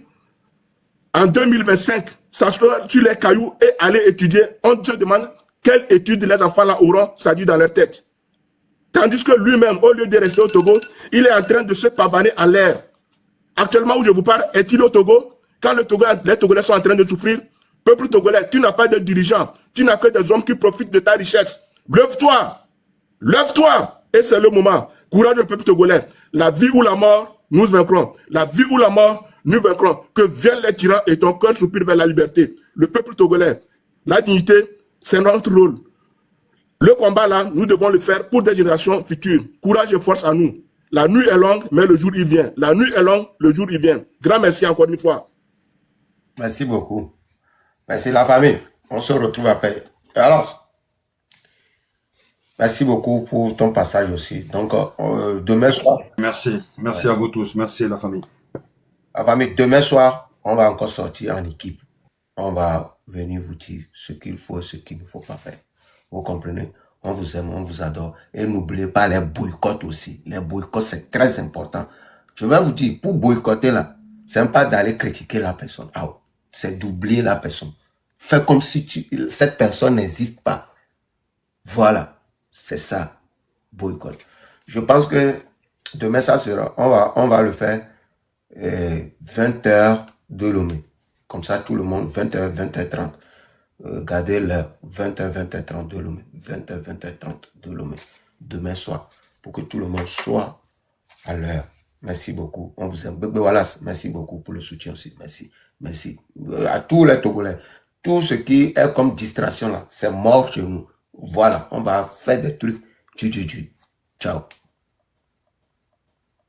en 2025, s'asseoir sur les cailloux et aller étudier, on se demande quelle étude les enfants là auront, c'est-à-dire dans leur tête. Tandis que lui-même, au lieu de rester au Togo, il est en train de se pavaner en l'air. Actuellement où je vous parle, est-il au Togo? Quand les Togolais sont en train de souffrir, peuple togolais, tu n'as pas de dirigeants, tu n'as que des hommes qui profitent de ta richesse. Lève-toi! Lève-toi! Et c'est le moment. Courage du peuple togolais. La vie ou la mort, nous vaincrons. La vie ou la mort, nous vaincrons. Que viennent les tyrans et ton cœur soupire vers la liberté. Le peuple togolais, la dignité, c'est notre rôle. Le combat là, nous devons le faire pour des générations futures. Courage et force à nous. La nuit est longue, mais le jour il vient. La nuit est longue, le jour il vient. Grand merci encore une fois. merci beaucoup. Merci la famille. On se retrouve après. Et alors, merci beaucoup pour ton passage aussi. Donc, demain soir, Merci. Merci à vous tous. Merci la famille. la famille, demain soir, on va encore sortir en équipe. On va venir vous dire ce qu'il faut et ce qu'il ne faut pas faire. Vous comprenez? On vous aime, on vous adore. Et n'oubliez pas les boycotts aussi. Les boycotts, c'est très important. Je vais vous dire, pour boycotter là, c'est pas d'aller critiquer la personne. Ah, c'est d'oublier la personne. Fais comme si cette personne n'existe pas. Voilà. C'est ça. Boycott. Je pense que demain, ça sera, on va le faire 20h de Lomé. Comme ça, tout le monde, 20h, 20h30. Gardez l'heure, 20h, 20h30 de Lomé. 20h, 20h30 de Lomé. Demain soir. Pour que tout le monde soit à l'heure. Merci beaucoup. On vous aime. Bébé Wallace, merci beaucoup pour le soutien aussi. Merci. Merci. À tous les Togolais. Tout ce qui est comme distraction là, c'est mort chez nous. Voilà. On va faire des trucs. Ciao.